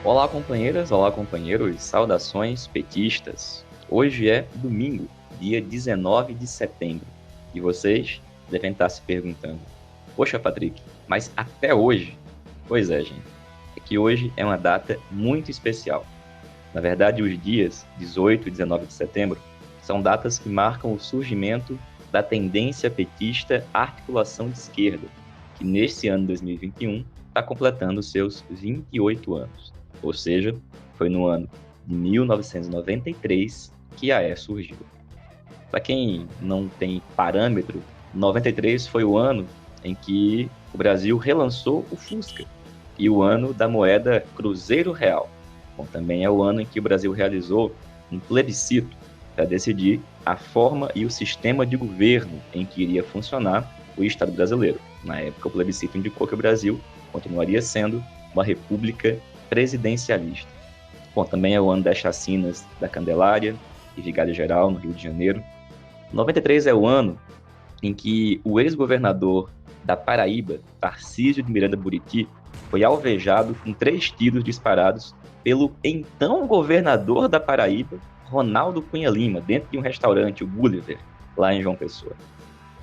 Olá, companheiras, olá, companheiros, saudações petistas. Hoje é domingo, dia 19 de setembro, e vocês devem estar se perguntando: Poxa, Patrick, mas até hoje? Pois é, gente, é que hoje é uma data muito especial. Na verdade, os dias 18 e 19 de setembro são datas que marcam o surgimento da tendência petista Articulação de Esquerda, que neste ano 2021 está completando seus 28 anos. Ou seja, foi no ano de 1993 que a AE surgiu. Para quem não tem parâmetro, 93 foi o ano em que o Brasil relançou o Fusca e o ano da moeda Cruzeiro Real. Bom, também é o ano em que o Brasil realizou um plebiscito para decidir a forma e o sistema de governo em que iria funcionar o Estado brasileiro. Na época, o plebiscito indicou que o Brasil continuaria sendo uma república presidencialista. Bom, também é o ano das chacinas da Candelária e Vigário Geral, no Rio de Janeiro. 93 é o ano em que o ex-governador da Paraíba, Tarcísio de Miranda Buriti, foi alvejado com 3 tiros disparados pelo então governador da Paraíba, Ronaldo Cunha Lima, dentro de um restaurante, o Gulliver, lá em João Pessoa.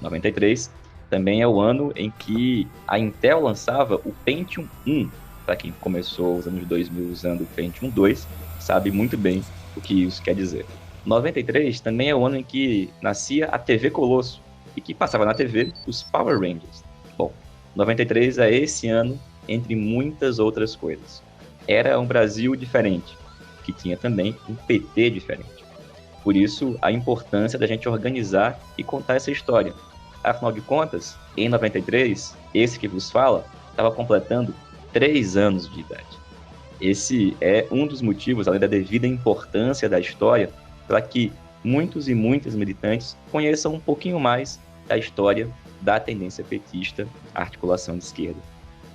93 também é o ano em que a Intel lançava o Pentium 1. Para quem começou os anos 2000 usando o Pentium 2, sabe muito bem o que isso quer dizer. 93 também é o ano em que nascia a TV Colosso e que passava na TV os Power Rangers. Bom, 93 é esse ano, entre muitas outras coisas. Era um Brasil diferente, que tinha também um PT diferente. Por isso, a importância da gente organizar e contar essa história. Afinal de contas, em 93, esse que vos fala estava completando 3 anos de idade. Esse é um dos motivos, além da devida importância da história, para que muitos e muitas militantes conheçam um pouquinho mais da história da tendência petista, a articulação de esquerda.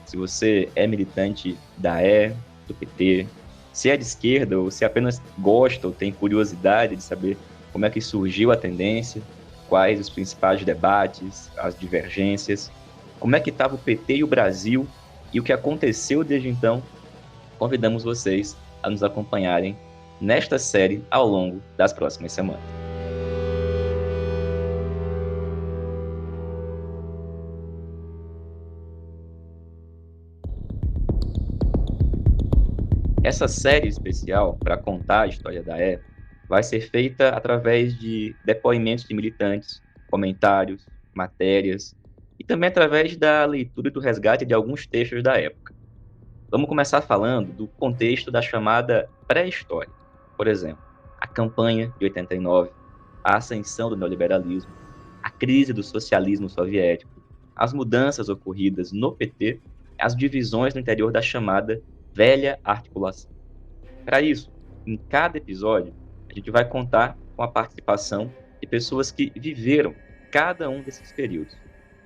Se você é militante da E, do PT, se é de esquerda ou se apenas gosta ou tem curiosidade de saber como é que surgiu a tendência, quais os principais debates, as divergências, como é que estava o PT e o Brasil e o que aconteceu desde então, convidamos vocês a nos acompanharem nesta série ao longo das próximas semanas. Essa série especial para contar a história da E vai ser feita através de depoimentos de militantes, comentários, matérias e também através da leitura e do resgate de alguns textos da época. Vamos começar falando do contexto da chamada pré-história. Por exemplo, a campanha de 89, a ascensão do neoliberalismo, a crise do socialismo soviético, as mudanças ocorridas no PT, as divisões no interior da chamada velha articulação. Para isso, em cada episódio, a gente vai contar com a participação de pessoas que viveram cada um desses períodos,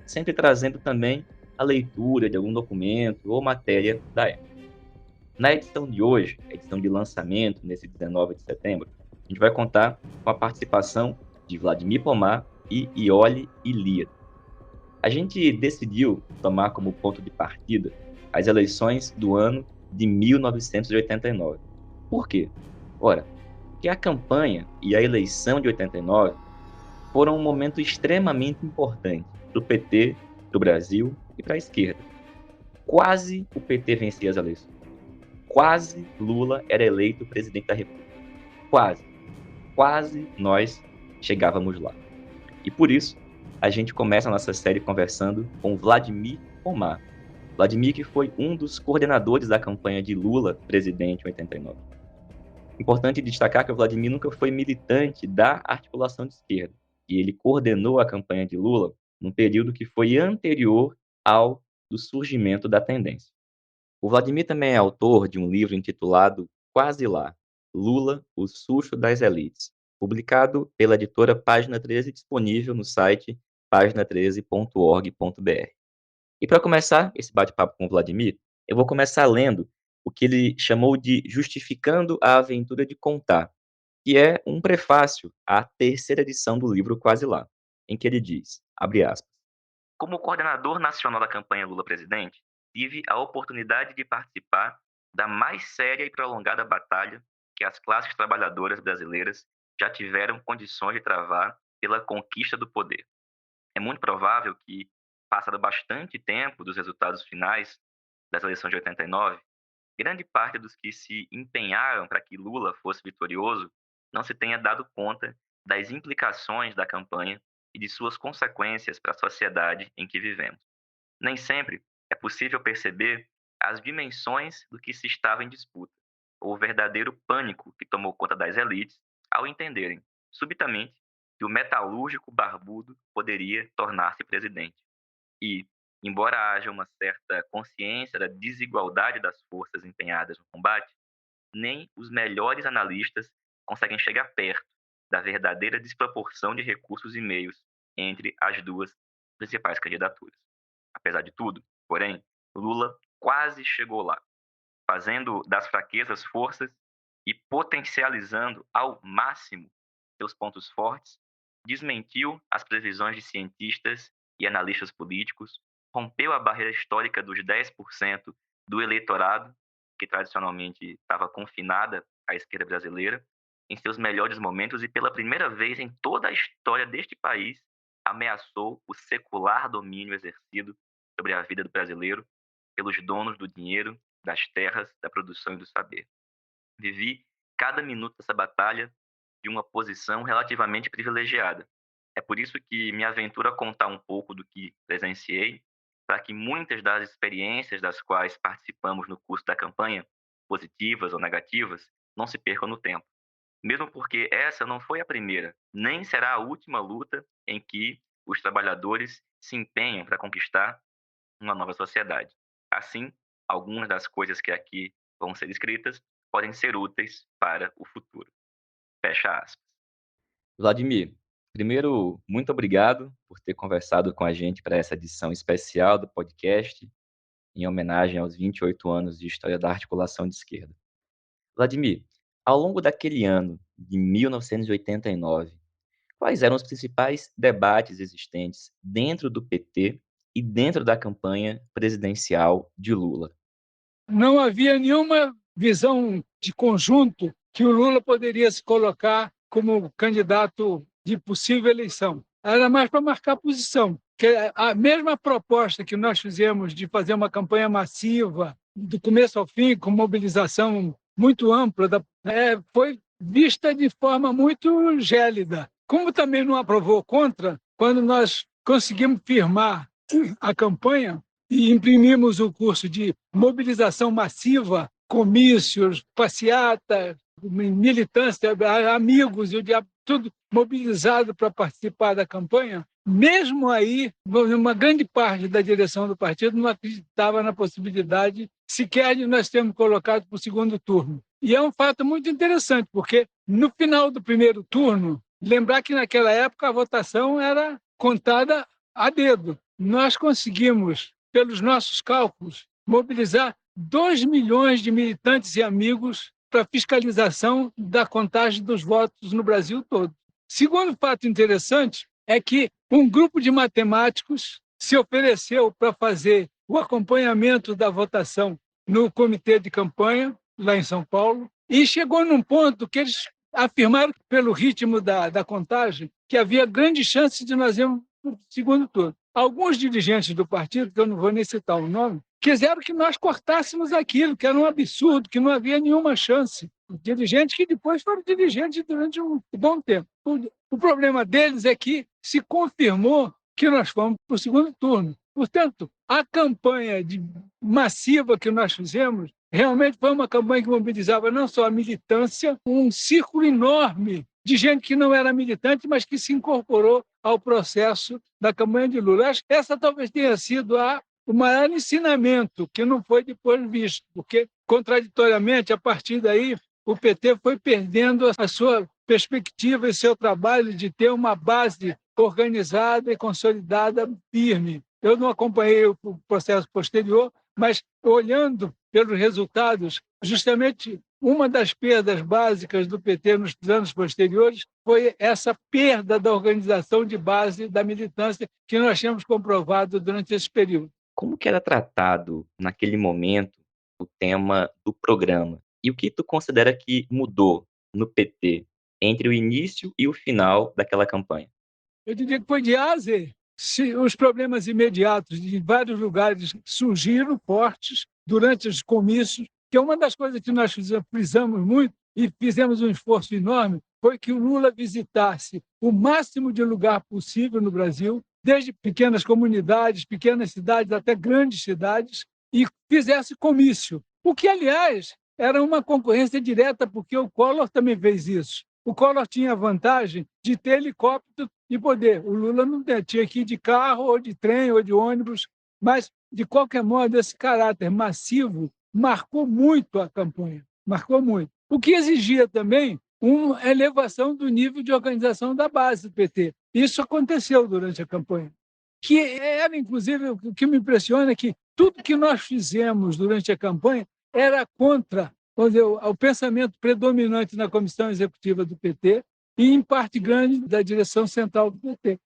sempre trazendo também a leitura de algum documento ou matéria da época. Na edição de hoje, edição de lançamento, nesse 19 de setembro, a gente vai contar com a participação de Vladimir Pomar e Iole Ilíada. A gente decidiu tomar como ponto de partida as eleições do ano de 1989. Por quê? Ora, porque a campanha e a eleição de 89 foram um momento extremamente importante para o PT, para o Brasil e para a esquerda. Quase o PT vencia as eleições. Quase Lula era eleito presidente da República. Quase. Quase nós chegávamos lá. E por isso, a gente começa a nossa série conversando com Vladimir Pomar. Vladimir, que foi um dos coordenadores da campanha de Lula, presidente em 89. Importante destacar que o Vladimir nunca foi militante da articulação de esquerda, e ele coordenou a campanha de Lula num período que foi anterior ao do surgimento da tendência. O Vladimir também é autor de um livro intitulado Quase Lá, Lula, o Susto das Elites, publicado pela editora Página 13, disponível no site página13.org.br. E para começar esse bate-papo com o Vladimir, eu vou começar lendo o que ele chamou de Justificando a Aventura de Contar, que é um prefácio à terceira edição do livro Quase Lá, em que ele diz, abre aspas, como coordenador nacional da campanha Lula presidente, tive a oportunidade de participar da mais séria e prolongada batalha que as classes trabalhadoras brasileiras já tiveram condições de travar pela conquista do poder. É muito provável que, passado bastante tempo dos resultados finais das eleições de 89, grande parte dos que se empenharam para que Lula fosse vitorioso não se tenha dado conta das implicações da campanha e de suas consequências para a sociedade em que vivemos. Nem sempre é possível perceber as dimensões do que se estava em disputa, ou o verdadeiro pânico que tomou conta das elites ao entenderem, subitamente, que o metalúrgico barbudo poderia tornar-se presidente. E, embora haja uma certa consciência da desigualdade das forças empenhadas no combate, nem os melhores analistas conseguem chegar perto da verdadeira desproporção de recursos e meios entre as duas principais candidaturas. Apesar de tudo, porém, Lula quase chegou lá, fazendo das fraquezas forças e potencializando ao máximo seus pontos fortes, desmentiu as previsões de cientistas e analistas políticos, rompeu a barreira histórica dos 10% do eleitorado, que tradicionalmente estava confinada à esquerda brasileira, em seus melhores momentos e pela primeira vez em toda a história deste país, ameaçou o secular domínio exercido sobre a vida do brasileiro pelos donos do dinheiro, das terras, da produção e do saber. Vivi cada minuto dessa batalha de uma posição relativamente privilegiada. É por isso que me aventuro a contar um pouco do que presenciei, para que muitas das experiências das quais participamos no curso da campanha, positivas ou negativas, não se percam no tempo. Mesmo porque essa não foi a primeira, nem será a última luta em que os trabalhadores se empenham para conquistar uma nova sociedade. Assim, algumas das coisas que aqui vão ser escritas podem ser úteis para o futuro. Fecha aspas. Vladimir, primeiro, muito obrigado por ter conversado com a gente para essa edição especial do podcast, em homenagem aos 28 anos de história da articulação de esquerda. Vladimir, ao longo daquele ano de 1989, quais eram os principais debates existentes dentro do PT e dentro da campanha presidencial de Lula? Não havia nenhuma visão de conjunto que o Lula poderia se colocar como candidato de possível eleição. Era mais para marcar posição. Que a mesma proposta que nós fizemos de fazer uma campanha massiva, do começo ao fim, com mobilização muito ampla, foi vista de forma muito gélida. Como também não aprovou contra, quando nós conseguimos firmar a campanha, e imprimimos o curso de mobilização massiva, comícios, passeatas, militância, amigos, e o diabo, tudo mobilizado para participar da campanha. Mesmo aí, uma grande parte da direção do partido não acreditava na possibilidade sequer de nós termos colocado para o segundo turno. E é um fato muito interessante, porque no final do primeiro turno, lembrar que naquela época a votação era contada a dedo. Nós conseguimos, pelos nossos cálculos, mobilizar 2 milhões de militantes e amigos para a fiscalização da contagem dos votos no Brasil todo. Segundo fato interessante é que um grupo de matemáticos se ofereceu para fazer o acompanhamento da votação no comitê de campanha, lá em São Paulo, e chegou num ponto que eles afirmaram, pelo ritmo da contagem, que havia grande chance de nós irmos para o segundo turno. Alguns dirigentes do partido, que eu não vou nem citar o nome, quiseram que nós cortássemos aquilo, que era um absurdo, que não havia nenhuma chance. Dirigentes que depois foram dirigentes durante um bom tempo. O problema deles é que se confirmou que nós fomos para o segundo turno. Portanto, a campanha massiva que nós fizemos realmente foi uma campanha que mobilizava não só a militância, um círculo enorme de gente que não era militante, mas que se incorporou ao processo da campanha de Lula. Acho que essa talvez tenha sido o maior ensinamento que não foi depois visto, porque, contraditoriamente, a partir daí, o PT foi perdendo a sua perspectiva e seu trabalho de ter uma base organizada e consolidada firme. Eu não acompanhei o processo posterior, mas olhando pelos resultados, justamente uma das perdas básicas do PT nos anos posteriores foi essa perda da organização de base da militância que nós tínhamos comprovado durante esse período. Como que era tratado, naquele momento, o tema do programa. E o que tu considera que mudou no PT entre o início e o final daquela campanha? Eu diria que foi de A a Z. Os problemas imediatos de vários lugares surgiram fortes durante os comícios, que é uma das coisas que nós frisamos muito e fizemos um esforço enorme, foi que o Lula visitasse o máximo de lugar possível no Brasil, desde pequenas comunidades, pequenas cidades até grandes cidades, e fizesse comício. O que, aliás, era uma concorrência direta, porque o Collor também fez isso. O Collor tinha a vantagem de ter helicóptero e poder. O Lula não tinha que ir de carro, ou de trem, ou de ônibus, mas, de qualquer modo, esse caráter massivo marcou muito a campanha, marcou muito. O que exigia também uma elevação do nível de organização da base do PT. Isso aconteceu durante a campanha. Que era, inclusive, o que me impressiona é que tudo que nós fizemos durante a campanha era contra o pensamento predominante na comissão executiva do PT e, em parte grande, da direção central do PT.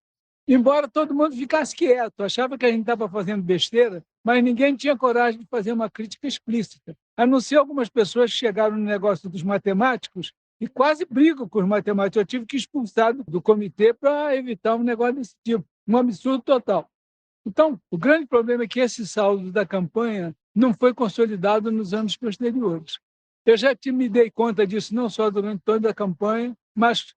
Embora todo mundo ficasse quieto, achava que a gente estava fazendo besteira, mas ninguém tinha coragem de fazer uma crítica explícita. A não ser algumas pessoas que chegaram no negócio dos matemáticos e quase brigam com os matemáticos. Eu tive que expulsar do comitê para evitar um negócio desse tipo, um absurdo total. Então, o grande problema é que esse saldo da campanha não foi consolidado nos anos posteriores. Eu já me dei conta disso não só durante toda a campanha, mas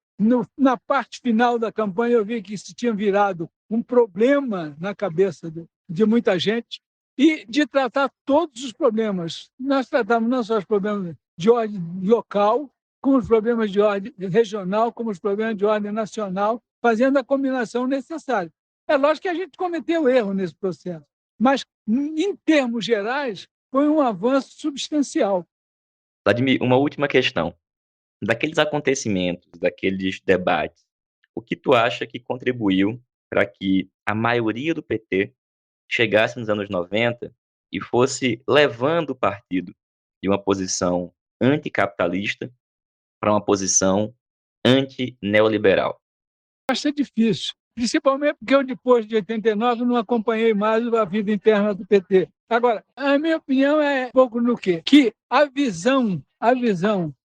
na parte final da campanha eu vi que isso tinha virado um problema na cabeça de muita gente e de tratar todos os problemas. Nós tratamos não só os problemas de ordem local, como os problemas de ordem regional, como os problemas de ordem nacional, fazendo a combinação necessária. É lógico que a gente cometeu erro nesse processo, mas, em termos gerais, foi um avanço substancial. Vladimir, uma última questão. Daqueles acontecimentos, daqueles debates, o que tu acha que contribuiu para que a maioria do PT chegasse nos anos 90 e fosse levando o partido de uma posição anticapitalista para uma posição anti-neoliberal? Acho que é difícil, principalmente porque eu, depois de 89, não acompanhei mais a vida interna do PT. Agora, a minha opinião é um pouco no quê? Que a visão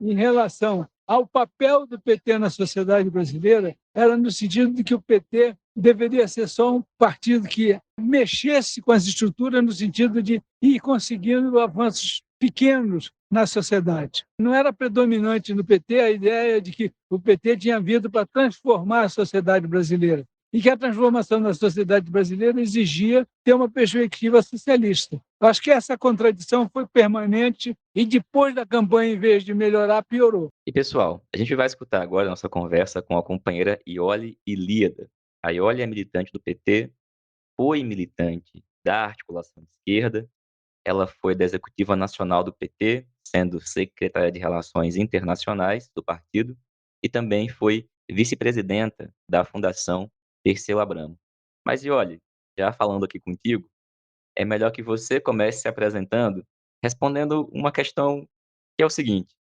em relação ao papel do PT na sociedade brasileira era no sentido de que o PT deveria ser só um partido que mexesse com as estruturas no sentido de ir conseguindo avanços pequenos na sociedade. Não era predominante no PT a ideia de que o PT tinha vindo para transformar a sociedade brasileira e que a transformação da sociedade brasileira exigia ter uma perspectiva socialista. Acho que essa contradição foi permanente e, depois da campanha, em vez de melhorar, piorou. E pessoal, a gente vai escutar agora a nossa conversa com a companheira Iole Ilíada. A Iole é militante do PT, foi militante da articulação de esquerda. Ela foi da executiva nacional do PT, sendo secretária de Relações Internacionais do partido, e também foi vice-presidenta da Fundação Perseu Abramo. Mas, e olha, já falando aqui contigo, é melhor que você comece se apresentando, respondendo uma questão que é o seguinte: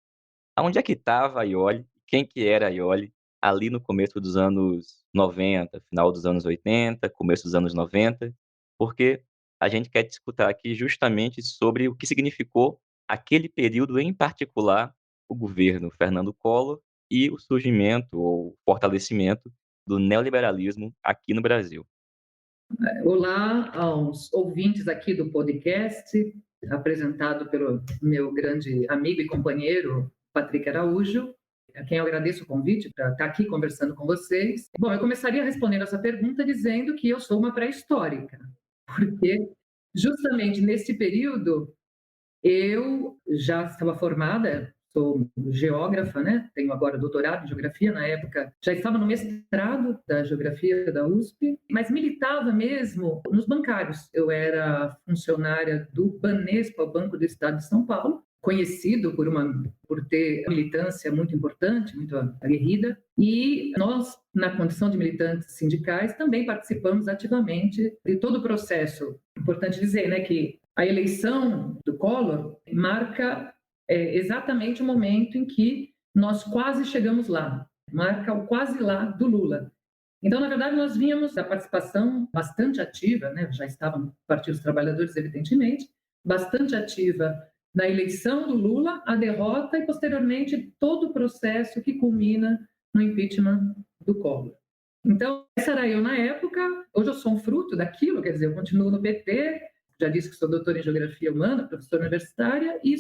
aonde é que estava a Iole, quem que era a Iole ali no começo dos anos 90, final dos anos 80, começo dos anos 90, porque a gente quer discutir aqui justamente sobre o que significou aquele período em particular, o governo Fernando Collor e o surgimento ou fortalecimento do neoliberalismo aqui no Brasil. Olá aos ouvintes aqui do podcast, apresentado pelo meu grande amigo e companheiro, Patrick Araújo, a quem eu agradeço o convite para estar aqui conversando com vocês. Bom, eu começaria respondendo essa pergunta dizendo que eu sou uma pré-histórica, porque justamente nesse período eu já estava formada, sou geógrafa, né? Tenho agora doutorado em geografia. Na época já estava no mestrado da geografia da USP, mas militava mesmo nos bancários. Eu era funcionária do Banespa, o Banco do Estado de São Paulo, conhecido por ter militância muito importante, muito aguerrida, e nós, na condição de militantes sindicais, também participamos ativamente de todo o processo. Importante dizer, né, que a eleição do Collor marca exatamente o momento em que nós quase chegamos lá, marca o quase lá do Lula. Então, na verdade, nós vínhamos da participação bastante ativa, né? Já estava no Partido dos Trabalhadores, evidentemente, bastante ativa da eleição do Lula, a derrota e, posteriormente, todo o processo que culmina no impeachment do Collor. Então, essa era eu na época. Hoje eu sou um fruto daquilo, quer dizer, eu continuo no PT, já disse que sou doutora em Geografia Humana, professora universitária, e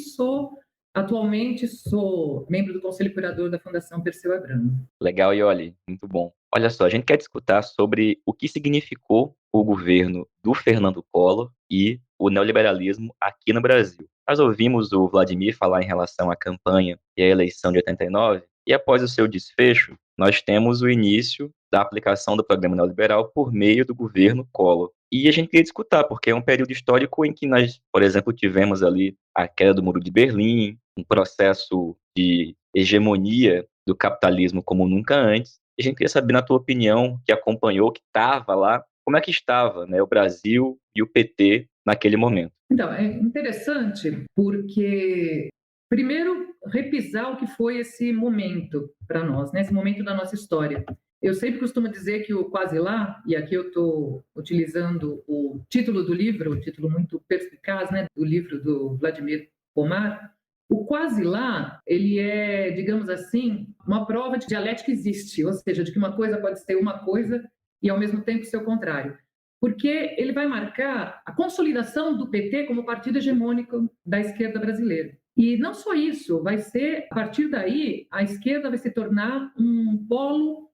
atualmente sou membro do Conselho Curador da Fundação Perseu Abramo. Legal, Ioli, muito bom. Olha só, a gente quer discutir sobre o que significou o governo do Fernando Collor e o neoliberalismo aqui no Brasil. Nós ouvimos o Vladimir falar em relação à campanha e à eleição de 89, e após o seu desfecho, nós temos o início da aplicação do programa neoliberal por meio do governo Collor. E a gente queria discutir, porque é um período histórico em que nós, por exemplo, tivemos ali a queda do Muro de Berlim, um processo de hegemonia do capitalismo como nunca antes. A gente queria saber, na tua opinião, que acompanhou, que estava lá, como é que estava, né, o Brasil e o PT naquele momento? Então, é interessante porque, primeiro, repisar o que foi esse momento para nós, né, esse momento da nossa história. Eu sempre costumo dizer que o Quase Lá, e aqui eu estou utilizando o título do livro, um título muito perspicaz, né, do livro do Vladimir Pomar, o Quase Lá, ele é, digamos assim, uma prova de que dialética existe, ou seja, de que uma coisa pode ser uma coisa e, ao mesmo tempo, ser o contrário. Porque ele vai marcar a consolidação do PT como partido hegemônico da esquerda brasileira. E não só isso, vai ser, a partir daí, a esquerda vai se tornar um polo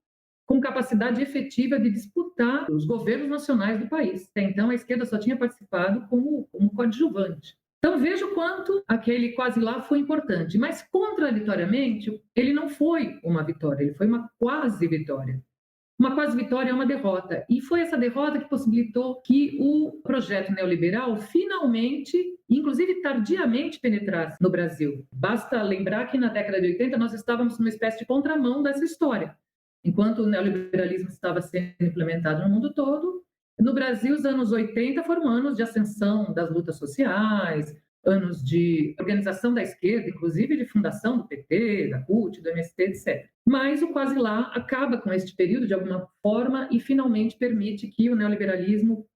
com capacidade efetiva de disputar os governos nacionais do país. Até então, a esquerda só tinha participado como coadjuvante. Então, veja o quanto aquele Quase Lá foi importante. Mas, contraditoriamente, ele não foi uma vitória, ele foi uma quase vitória. Uma quase vitória é uma derrota. E foi essa derrota que possibilitou que o projeto neoliberal finalmente, inclusive tardiamente, penetrasse no Brasil. Basta lembrar que na década de 80 nós estávamos numa espécie de contramão dessa história. Enquanto o neoliberalismo estava sendo implementado no mundo todo, no Brasil os anos 80 foram anos de ascensão das lutas sociais, anos de organização da esquerda, inclusive de fundação do PT, da CUT, do MST, etc. Mas o Quase Lá acaba com este período de alguma forma e finalmente permite que o neoliberalismo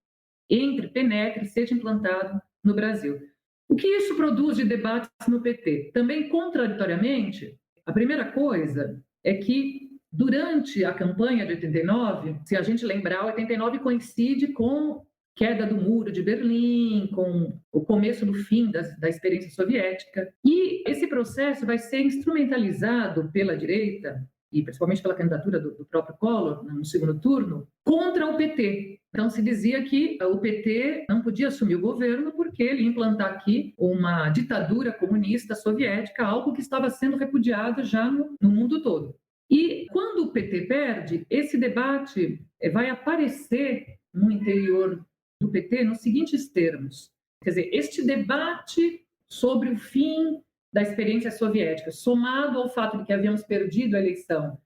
penetre, seja implantado no Brasil. O que isso produz de debates no PT? Também contraditoriamente, a primeira coisa é que durante a campanha de 89, se a gente lembrar, 89 coincide com queda do Muro de Berlim, com o começo do fim da experiência soviética. E esse processo vai ser instrumentalizado pela direita, e principalmente pela candidatura do próprio Collor, no segundo turno, contra o PT. Então, se dizia que o PT não podia assumir o governo porque ele ia implantar aqui uma ditadura comunista soviética, algo que estava sendo repudiado já no mundo todo. E quando o PT perde, esse debate vai aparecer no interior do PT nos seguintes termos. Quer dizer, este debate sobre o fim da experiência soviética, somado ao fato de que havíamos perdido a eleição,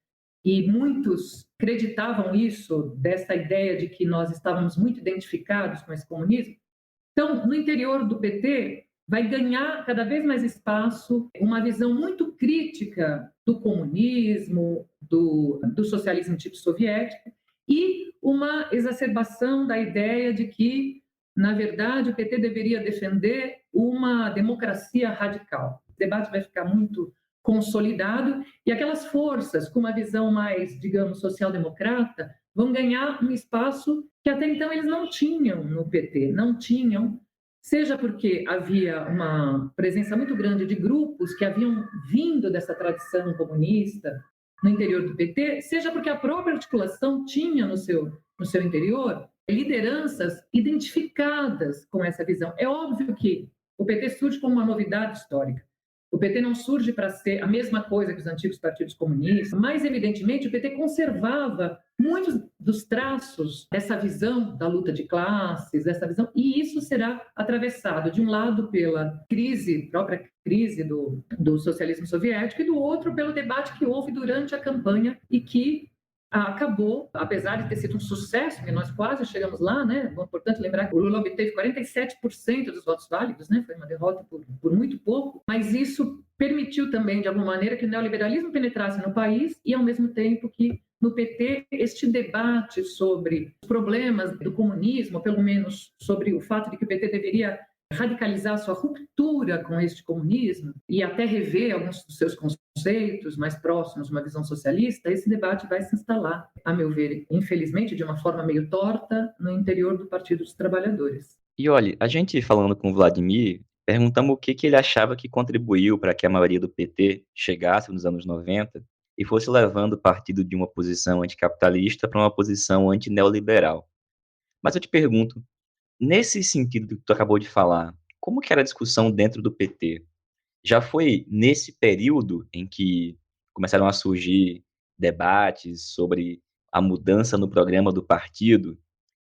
e muitos acreditavam isso, dessa ideia de que nós estávamos muito identificados com esse comunismo. Então, no interior do PT, vai ganhar cada vez mais espaço uma visão muito crítica do comunismo, do socialismo tipo soviético, e uma exacerbação da ideia de que, na verdade, o PT deveria defender uma democracia radical. O debate vai ficar muito consolidado e aquelas forças com uma visão mais, digamos, social-democrata vão ganhar um espaço que até então eles não tinham no PT, não tinham, seja porque havia uma presença muito grande de grupos que haviam vindo dessa tradição comunista no interior do PT, seja porque a própria articulação tinha no seu interior lideranças identificadas com essa visão. É óbvio que o PT surge como uma novidade histórica. O PT não surge para ser a mesma coisa que os antigos partidos comunistas, mas, evidentemente, o PT conservava muitos dos traços dessa visão da luta de classes, dessa visão, e isso será atravessado, de um lado, pela própria crise do socialismo soviético, e do outro, pelo debate que houve durante a campanha e que acabou, apesar de ter sido um sucesso, que nós quase chegamos lá, né? É importante lembrar que o Lula obteve 47% dos votos válidos, né? Foi uma derrota por muito pouco, mas isso permitiu também, de alguma maneira, que o neoliberalismo penetrasse no país e, ao mesmo tempo, que no PT este debate sobre os problemas do comunismo, ou pelo menos sobre o fato de que o PT deveria radicalizar a sua ruptura com este comunismo e até rever alguns dos seus conceitos mais próximos de uma visão socialista, esse debate vai se instalar, a meu ver, infelizmente, de uma forma meio torta, no interior do Partido dos Trabalhadores. E olha, a gente falando com o Vladimir, perguntamos o que ele achava que contribuiu para que a maioria do PT chegasse nos anos 90 e fosse levando o partido de uma posição anticapitalista para uma posição antineoliberal. Mas eu te pergunto, nesse sentido que tu acabou de falar, como que era a discussão dentro do PT? Já foi nesse período em que começaram a surgir debates sobre a mudança no programa do partido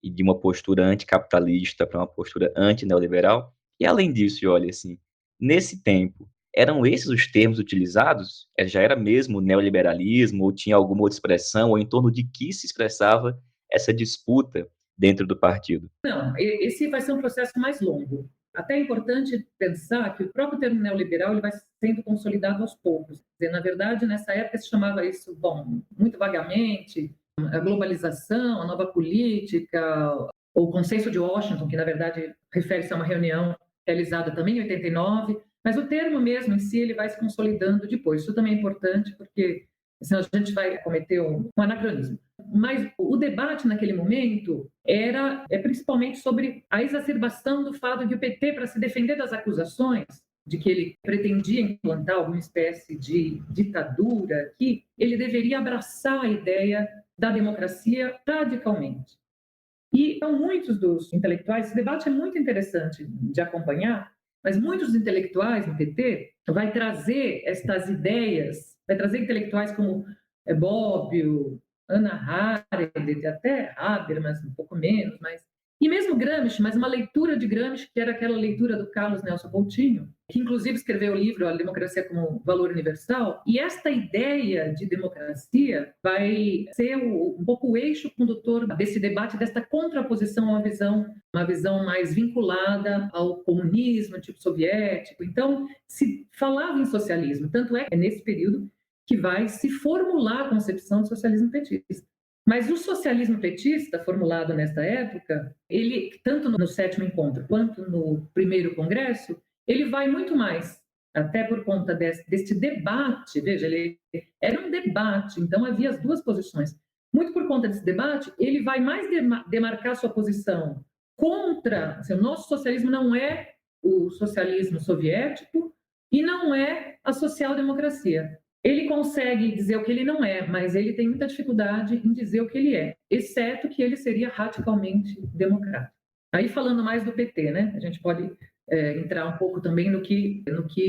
e de uma postura anticapitalista para uma postura antineoliberal? E além disso, e olha, assim, nesse tempo, eram esses os termos utilizados? Já era mesmo neoliberalismo ou tinha alguma outra expressão, ou em torno de que se expressava essa disputa dentro do partido? Não, esse vai ser um processo mais longo. Até é importante pensar que o próprio termo neoliberal ele vai sendo consolidado aos poucos. Quer dizer, na verdade, nessa época se chamava isso, bom, muito vagamente, a globalização, a nova política, o consenso de Washington, que na verdade refere-se a uma reunião realizada também em 89, mas o termo mesmo em si ele vai se consolidando depois. Isso também é importante porque senão a gente vai cometer um anacronismo. Mas o debate naquele momento era principalmente sobre a exacerbação do fato de que o PT, para se defender das acusações de que ele pretendia implantar alguma espécie de ditadura, que ele deveria abraçar a ideia da democracia radicalmente. E então, muitos dos intelectuais, esse debate é muito interessante de acompanhar, mas muitos dos intelectuais no PT vai trazer estas ideias, vai trazer intelectuais como Bobbio, Hannah Arendt, até Habermas, um pouco menos, e mesmo Gramsci, mas uma leitura de Gramsci, que era aquela leitura do Carlos Nelson Coutinho, que inclusive escreveu o livro A Democracia como Valor Universal, e esta ideia de democracia vai ser um pouco o eixo condutor desse debate, desta contraposição a uma visão mais vinculada ao comunismo, tipo soviético. Então, se falava em socialismo, tanto é nesse período que vai se formular a concepção do socialismo petista. Mas o socialismo petista, formulado nesta época, ele, tanto no 7º encontro quanto no 1º congresso, ele vai muito mais, até por conta deste debate, veja, ele era um debate, então havia as duas posições. Muito por conta desse debate, ele vai mais demarcar sua posição contra, o nosso socialismo não é o socialismo soviético e não é a social-democracia. Ele consegue dizer o que ele não é, mas ele tem muita dificuldade em dizer o que ele é, exceto que ele seria radicalmente democrático. Aí falando mais do PT, né? A gente pode entrar um pouco também no que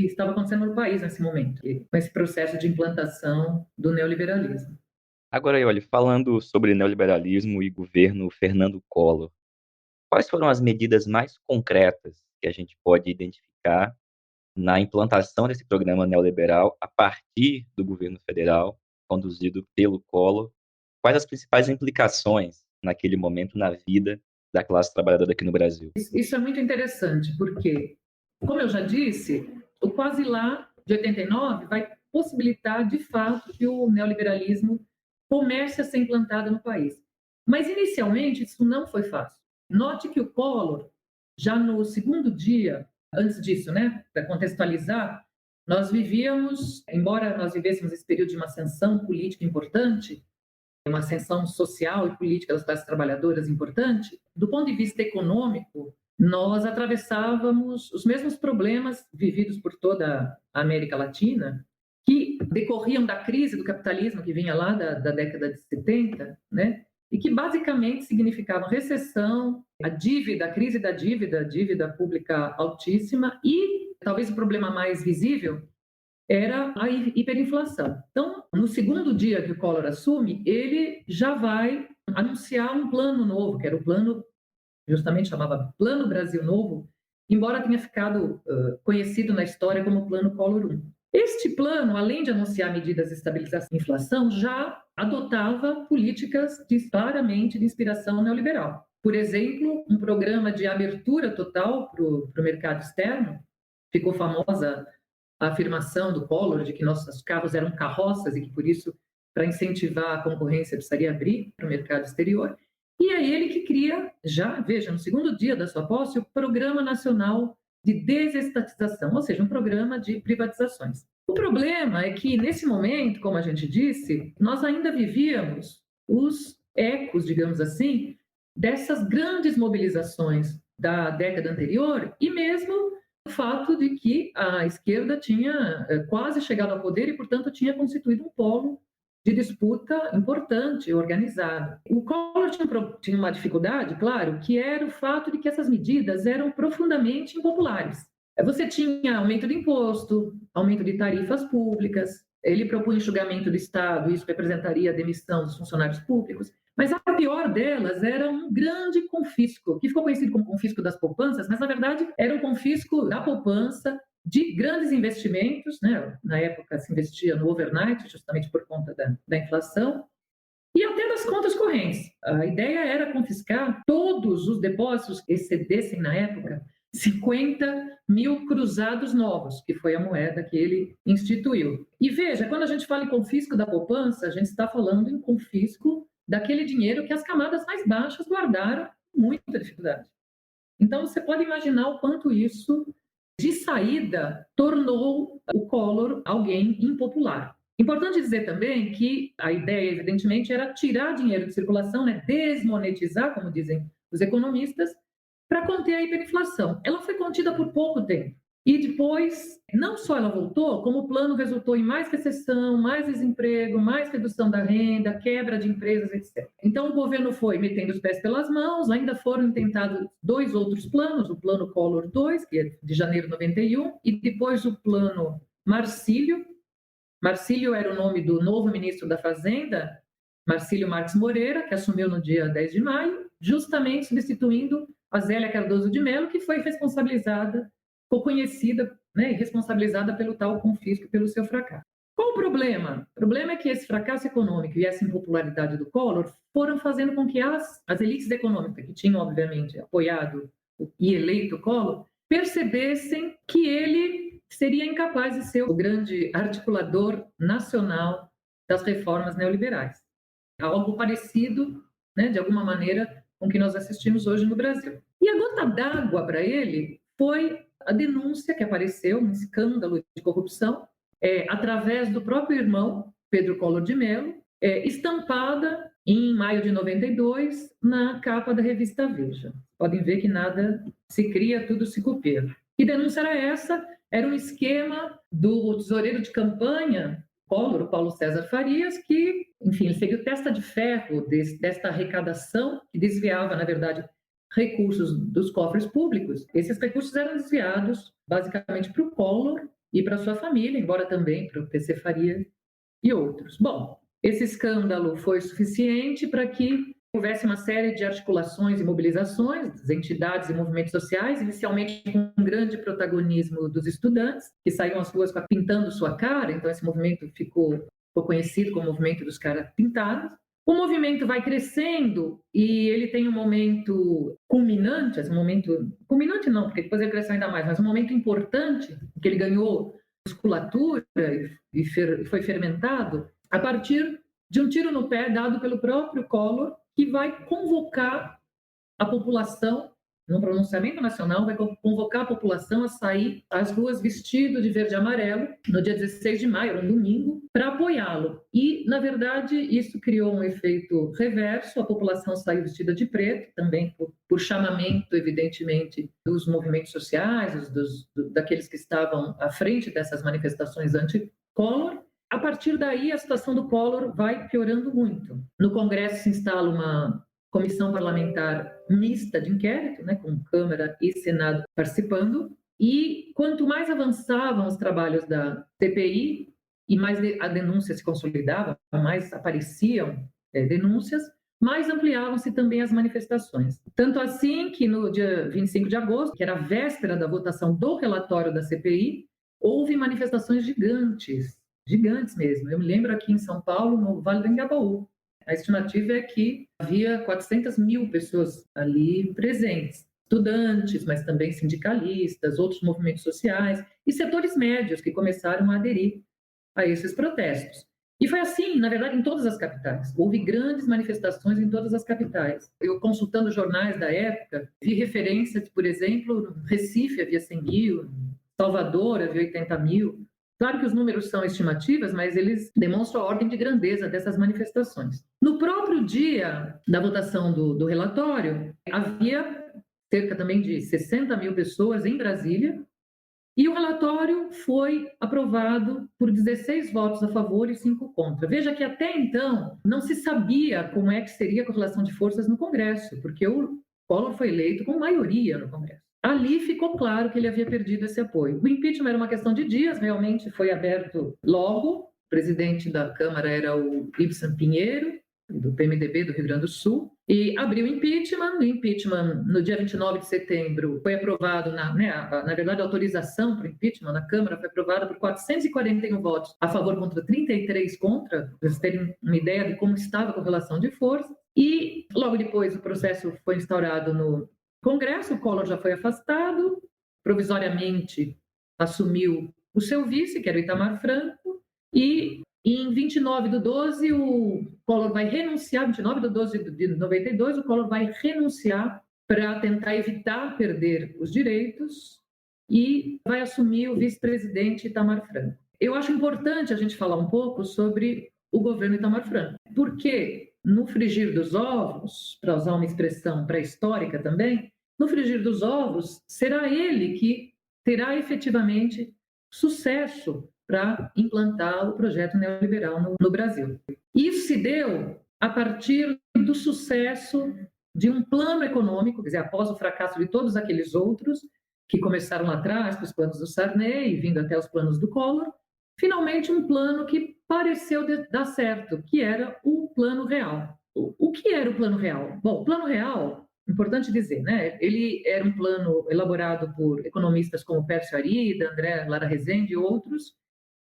estava acontecendo no país nesse momento, com esse processo de implantação do neoliberalismo. Agora, olha, falando sobre neoliberalismo e governo Fernando Collor, quais foram as medidas mais concretas que a gente pode identificar na implantação desse programa neoliberal a partir do governo federal, conduzido pelo Collor? Quais as principais implicações naquele momento na vida da classe trabalhadora aqui no Brasil? Isso é muito interessante, porque, como eu já disse, o Quase Lá de 89 vai possibilitar, de fato, que o neoliberalismo comece a ser implantado no país. Mas, inicialmente, isso não foi fácil. Note que o Collor, já no segundo dia, antes disso, né, para contextualizar, nós vivíamos, embora nós vivêssemos esse período de uma ascensão política importante, uma ascensão social e política das classes trabalhadoras importante, do ponto de vista econômico, nós atravessávamos os mesmos problemas vividos por toda a América Latina, que decorriam da crise do capitalismo que vinha lá da década de 70, né? E que basicamente significavam recessão, a dívida, a crise da dívida, a dívida pública altíssima e talvez o problema mais visível era a hiperinflação. Então, no segundo dia que o Collor assume, ele já vai anunciar um plano novo, que era o plano, justamente chamava Plano Brasil Novo, embora tenha ficado conhecido na história como Plano Collor I. Este plano, além de anunciar medidas de estabilização da inflação, já adotava políticas claramente de inspiração neoliberal. Por exemplo, um programa de abertura total para o mercado externo, ficou famosa a afirmação do Collor de que nossos carros eram carroças e que, por isso, para incentivar a concorrência, precisaria abrir para o mercado exterior. E é ele que cria, já, veja, no segundo dia da sua posse, o Programa Nacional de desestatização, ou seja, um programa de privatizações. O problema é que, nesse momento, como a gente disse, nós ainda vivíamos os ecos, digamos assim, dessas grandes mobilizações da década anterior e mesmo o fato de que a esquerda tinha quase chegado ao poder e, portanto, tinha constituído um polo de disputa importante, organizado. O Collor tinha uma dificuldade, claro, que era o fato de que essas medidas eram profundamente impopulares. Você tinha aumento de imposto, aumento de tarifas públicas, ele propunha enxugamento do Estado, isso representaria a demissão dos funcionários públicos, mas a pior delas era um grande confisco, que ficou conhecido como confisco das poupanças, mas na verdade era um confisco da poupança de grandes investimentos, né? Na época se investia no overnight, justamente por conta da inflação, e até das contas correntes. A ideia era confiscar todos os depósitos que excedessem, na época, 50 mil cruzados novos, que foi a moeda que ele instituiu. E veja, quando a gente fala em confisco da poupança, a gente está falando em confisco daquele dinheiro que as camadas mais baixas guardaram com muita dificuldade. Então, você pode imaginar o quanto isso, de saída, tornou o Collor alguém impopular. Importante dizer também que a ideia, evidentemente, era tirar dinheiro de circulação, né? Desmonetizar, como dizem os economistas, para conter a hiperinflação. Ela foi contida por pouco tempo. E depois, não só ela voltou, como o plano resultou em mais recessão, mais desemprego, mais redução da renda, quebra de empresas, etc. Então, o governo foi metendo os pés pelas mãos, ainda foram tentados 2 outros planos, o plano Collor II, que é de janeiro de 91, e depois o plano Marcílio. Marcílio era o nome do novo ministro da Fazenda, Marcílio Marques Moreira, que assumiu no dia 10 de maio, justamente substituindo a Zélia Cardoso de Mello, que foi responsabilizada, ficou conhecida, né, e responsabilizada pelo tal confisco, pelo seu fracasso. Qual o problema? O problema é que esse fracasso econômico e essa impopularidade do Collor foram fazendo com que as elites econômicas, que tinham, obviamente, apoiado e eleito o Collor, percebessem que ele seria incapaz de ser o grande articulador nacional das reformas neoliberais. Algo parecido, né, de alguma maneira, com o que nós assistimos hoje no Brasil. E a gota d'água para ele foi a denúncia que apareceu, um escândalo de corrupção, através do próprio irmão, Pedro Collor de Mello, estampada em maio de 92 na capa da revista Veja. Podem ver que nada se cria, tudo se copia. Que denúncia era essa? Era um esquema do tesoureiro de campanha, Collor, o Paulo César Farias, que, enfim, ele seria o testa de ferro desta arrecadação, que desviava, na verdade, recursos dos cofres públicos. Esses recursos eram desviados, basicamente, para o Collor e para sua família, embora também para o PC Faria e outros. Bom, esse escândalo foi suficiente para que houvesse uma série de articulações e mobilizações das entidades e movimentos sociais, inicialmente com um grande protagonismo dos estudantes, que saíam às ruas pintando sua cara, então esse movimento ficou conhecido como o movimento dos caras pintados. O movimento vai crescendo e ele tem um momento culminante, culminante não, porque depois ele cresceu ainda mais, mas um momento importante, que ele ganhou musculatura e foi fermentado, a partir de um tiro no pé dado pelo próprio Collor, que vai convocar a população, num pronunciamento nacional, vai convocar a população a sair às ruas vestido de verde e amarelo, no dia 16 de maio, um domingo, para apoiá-lo. E, na verdade, isso criou um efeito reverso, a população saiu vestida de preto, também por chamamento, evidentemente, dos movimentos sociais, daqueles que estavam à frente dessas manifestações anti-Collor. A partir daí, a situação do Collor vai piorando muito. No Congresso se instala uma comissão parlamentar mista de inquérito, né, com Câmara e Senado participando, e quanto mais avançavam os trabalhos da CPI e mais a denúncia se consolidava, mais apareciam denúncias, mais ampliavam-se também as manifestações. Tanto assim que no dia 25 de agosto, que era a véspera da votação do relatório da CPI, houve manifestações gigantes mesmo. Eu me lembro aqui em São Paulo, no Vale do Engabaú. A estimativa é que havia 400 mil pessoas ali presentes, estudantes, mas também sindicalistas, outros movimentos sociais e setores médios que começaram a aderir a esses protestos. E foi assim, na verdade, em todas as capitais. Houve grandes manifestações em todas as capitais. Eu, consultando jornais da época, vi referências, por exemplo, no Recife havia 100 mil, Salvador havia 80 mil. Claro que os números são estimativas, mas eles demonstram a ordem de grandeza dessas manifestações. No próprio dia da votação do relatório, havia cerca também de 60 mil pessoas em Brasília, e o relatório foi aprovado por 16 votos a favor e 5 contra. Veja que até então não se sabia como é que seria a correlação de forças no Congresso, porque o Collor foi eleito com maioria no Congresso. Ali ficou claro que ele havia perdido esse apoio. O impeachment era uma questão de dias, realmente foi aberto logo. O presidente da Câmara era o Ibsen Pinheiro, do PMDB do Rio Grande do Sul, e abriu o impeachment. O impeachment, no dia 29 de setembro, foi aprovado, na verdade, a autorização para o impeachment na Câmara foi aprovada por 441 votos a favor contra 33 contra, para vocês terem uma ideia de como estava a correlação de força. E logo depois o processo foi instaurado no Congresso, o Collor já foi afastado, provisoriamente assumiu o seu vice, que era o Itamar Franco, e em 29/12, o Collor vai renunciar, 29/12 de 92, o Collor vai renunciar para tentar evitar perder os direitos e vai assumir o vice-presidente Itamar Franco. Eu acho importante a gente falar um pouco sobre o governo Itamar Franco, porque no frigir dos ovos, para usar uma expressão pré-histórica também, no frigir dos ovos, será ele que terá efetivamente sucesso para implantar o projeto neoliberal no Brasil. Isso se deu a partir do sucesso de um plano econômico, quer dizer, após o fracasso de todos aqueles outros, que começaram lá atrás, com os planos do Sarney, vindo até os planos do Collor, finalmente um plano que pareceu dar certo, que era o Plano Real. O que era o Plano Real? Bom, o Plano Real, importante dizer, né? Ele era um plano elaborado por economistas como Pércio Arida, André Lara Rezende e outros,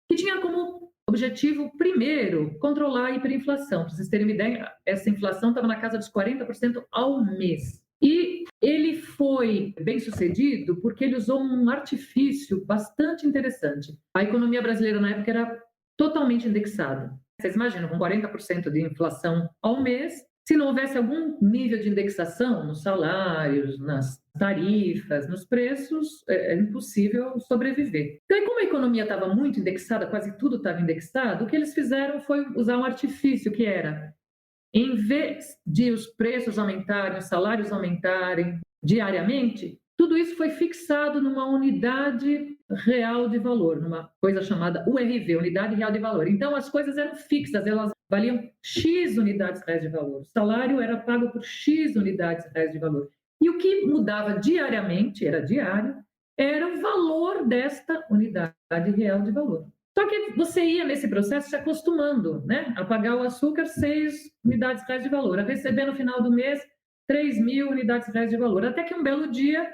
que tinha como objetivo, primeiro, controlar a hiperinflação. Para vocês terem uma ideia, essa inflação estava na casa dos 40% ao mês. E ele foi bem sucedido porque ele usou um artifício bastante interessante. A economia brasileira na época era totalmente indexada. Vocês imaginam, com 40% de inflação ao mês, se não houvesse algum nível de indexação nos salários, nas tarifas, nos preços, é impossível sobreviver. Então, e como a economia estava muito indexada, quase tudo estava indexado, o que eles fizeram foi usar um artifício que era, em vez de os preços aumentarem, os salários aumentarem diariamente, tudo isso foi fixado numa unidade real de valor, numa coisa chamada URV, Unidade Real de Valor. Então, as coisas eram fixas, elas valiam X unidades reais de valor. O salário era pago por X unidades reais de valor. E o que mudava diariamente, era diário, era o valor desta unidade real de valor. Só que você ia nesse processo se acostumando, né? A pagar o açúcar 6 unidades reais de valor, a receber no final do mês 3.000 unidades reais de valor, até que um belo dia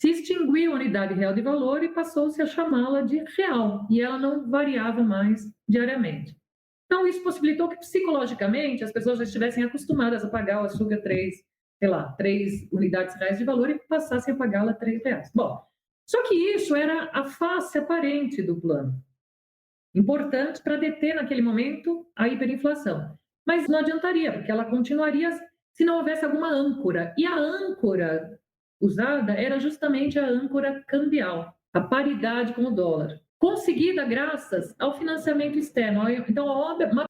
se extinguiu a unidade real de valor e passou-se a chamá-la de real, e ela não variava mais diariamente. Então, isso possibilitou que, psicologicamente, as pessoas já estivessem acostumadas a pagar o açúcar 3 unidades reais de valor e passassem a pagá-la R$3. Bom, só que isso era a face aparente do plano. Importante para deter, naquele momento, a hiperinflação. Mas não adiantaria, porque ela continuaria se não houvesse alguma âncora. E a âncora usada era justamente a âncora cambial, a paridade com o dólar, conseguida graças ao financiamento externo. Então,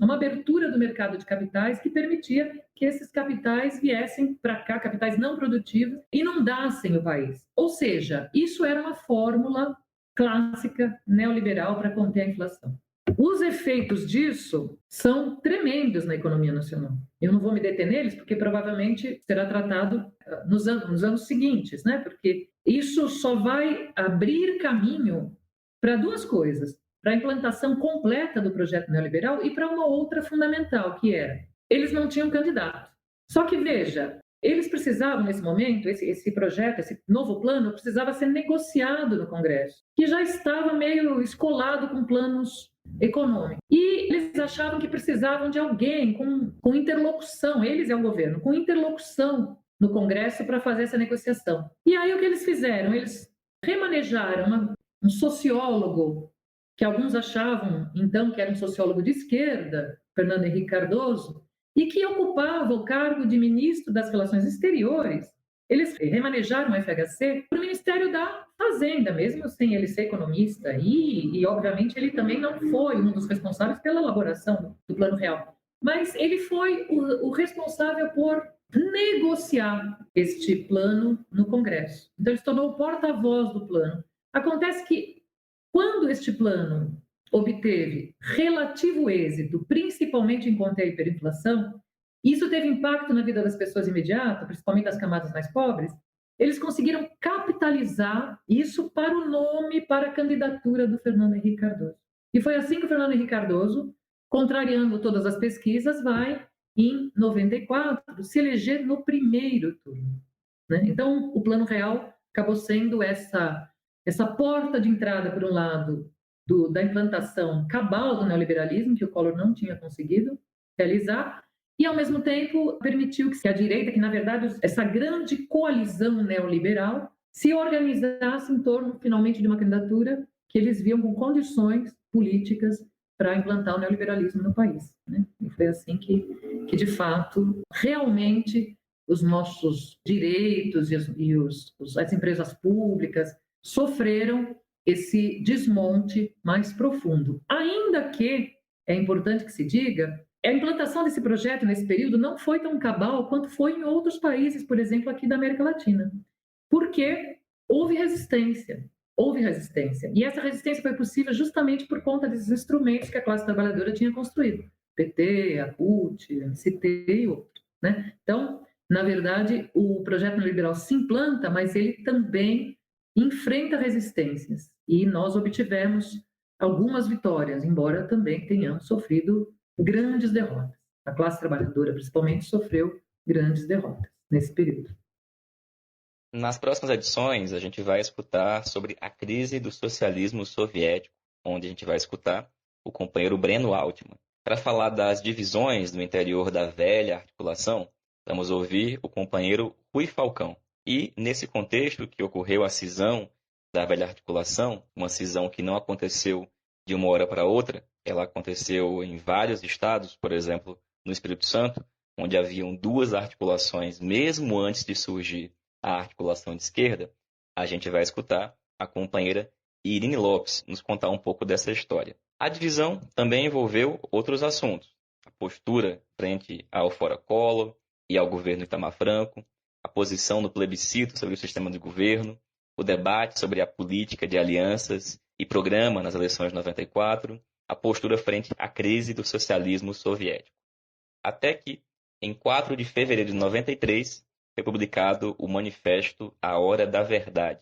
uma abertura do mercado de capitais que permitia que esses capitais viessem para cá, capitais não produtivos, inundassem o país. Ou seja, isso era uma fórmula clássica neoliberal para conter a inflação. Os efeitos disso são tremendos na economia nacional. Eu não vou me deter neles, porque provavelmente será tratado nos anos seguintes, né? Porque isso só vai abrir caminho para duas coisas: para a implantação completa do projeto neoliberal e para uma outra fundamental, que era, eles não tinham candidato. Só que, veja, eles precisavam, nesse momento, esse projeto, esse novo plano, precisava ser negociado no Congresso, que já estava meio escolado com planos econômicos. E eles achavam que precisavam de alguém com interlocução, eles é o governo, com interlocução no Congresso para fazer essa negociação. E aí o que eles fizeram? Eles remanejaram um sociólogo que alguns achavam, então, que era um sociólogo de esquerda, Fernando Henrique Cardoso, e que ocupava o cargo de ministro das Relações Exteriores. Eles remanejaram o FHC para o Ministério da Fazenda, mesmo sem ele ser economista, e obviamente, ele também não foi um dos responsáveis pela elaboração do Plano Real, mas ele foi o responsável por negociar este plano no Congresso. Então, ele se tornou o porta-voz do plano. Acontece que, quando este plano obteve relativo êxito, principalmente em conter a hiperinflação, isso teve impacto na vida das pessoas imediata, principalmente das camadas mais pobres, eles conseguiram capitalizar isso para o nome, para a candidatura do Fernando Henrique Cardoso. E foi assim que o Fernando Henrique Cardoso, contrariando todas as pesquisas, vai, em 94, se eleger no primeiro turno. Né? Então, o Plano Real acabou sendo essa porta de entrada, por um lado, da implantação cabal do neoliberalismo, que o Collor não tinha conseguido realizar, e, ao mesmo tempo, permitiu que a direita, que, na verdade, essa grande coalizão neoliberal, se organizasse em torno, finalmente, de uma candidatura que eles viam com condições políticas para implantar o neoliberalismo no país. Né? E foi assim que, de fato, realmente, os nossos direitos e as empresas públicas sofreram esse desmonte mais profundo. Ainda que, é importante que se diga, a implantação desse projeto nesse período não foi tão cabal quanto foi em outros países, por exemplo, aqui da América Latina, porque houve resistência. E essa resistência foi possível justamente por conta desses instrumentos que a classe trabalhadora tinha construído. PT, a CUT, a MCT e outros. Né? Então, na verdade, o projeto neoliberal se implanta, mas ele também enfrenta resistências. E nós obtivemos algumas vitórias, embora também tenhamos sofrido grandes derrotas. A classe trabalhadora, principalmente, sofreu grandes derrotas nesse período. Nas próximas edições, a gente vai escutar sobre a crise do socialismo soviético, onde a gente vai escutar o companheiro Breno Altman. Para falar das divisões no interior da velha articulação, vamos ouvir o companheiro Rui Falcão. E, nesse contexto que ocorreu a cisão da velha articulação, uma cisão que não aconteceu de uma hora para outra, ela aconteceu em vários estados, por exemplo, no Espírito Santo, onde haviam duas articulações, mesmo antes de surgir a articulação de esquerda, a gente vai escutar a companheira Irine Lopes nos contar um pouco dessa história. A divisão também envolveu outros assuntos, a postura frente ao Fora Collor e ao governo Itamar Franco, a posição no plebiscito sobre o sistema de governo, o debate sobre a política de alianças e programa nas eleições de 94, a postura frente à crise do socialismo soviético. Até que, em 4 de fevereiro de 93, foi publicado o Manifesto A Hora da Verdade,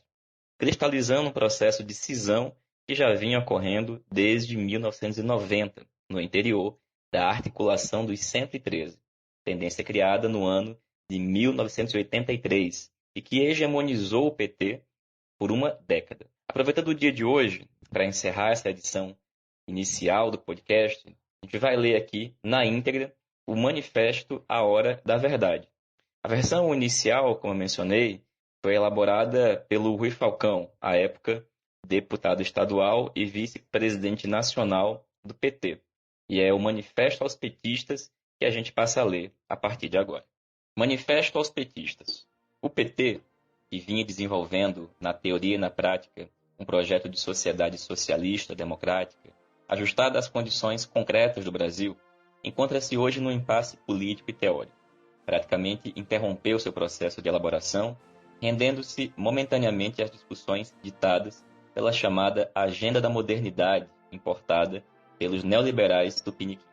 cristalizando um processo de cisão que já vinha ocorrendo desde 1990, no interior da articulação dos 113, tendência criada no ano de 1983 e que hegemonizou o PT por uma década. Aproveitando o dia de hoje, para encerrar essa edição inicial do podcast, a gente vai ler aqui, na íntegra, o Manifesto A Hora da Verdade. A versão inicial, como eu mencionei, foi elaborada pelo Rui Falcão, à época deputado estadual e vice-presidente nacional do PT. E é o Manifesto aos Petistas que a gente passa a ler a partir de agora. Manifesto aos Petistas. O PT, que vinha desenvolvendo, na teoria e na prática, um projeto de sociedade socialista, democrática, ajustada às condições concretas do Brasil, encontra-se hoje num impasse político e teórico. Praticamente interrompeu seu processo de elaboração, rendendo-se momentaneamente às discussões ditadas pela chamada Agenda da Modernidade, importada pelos neoliberais tupiniquins.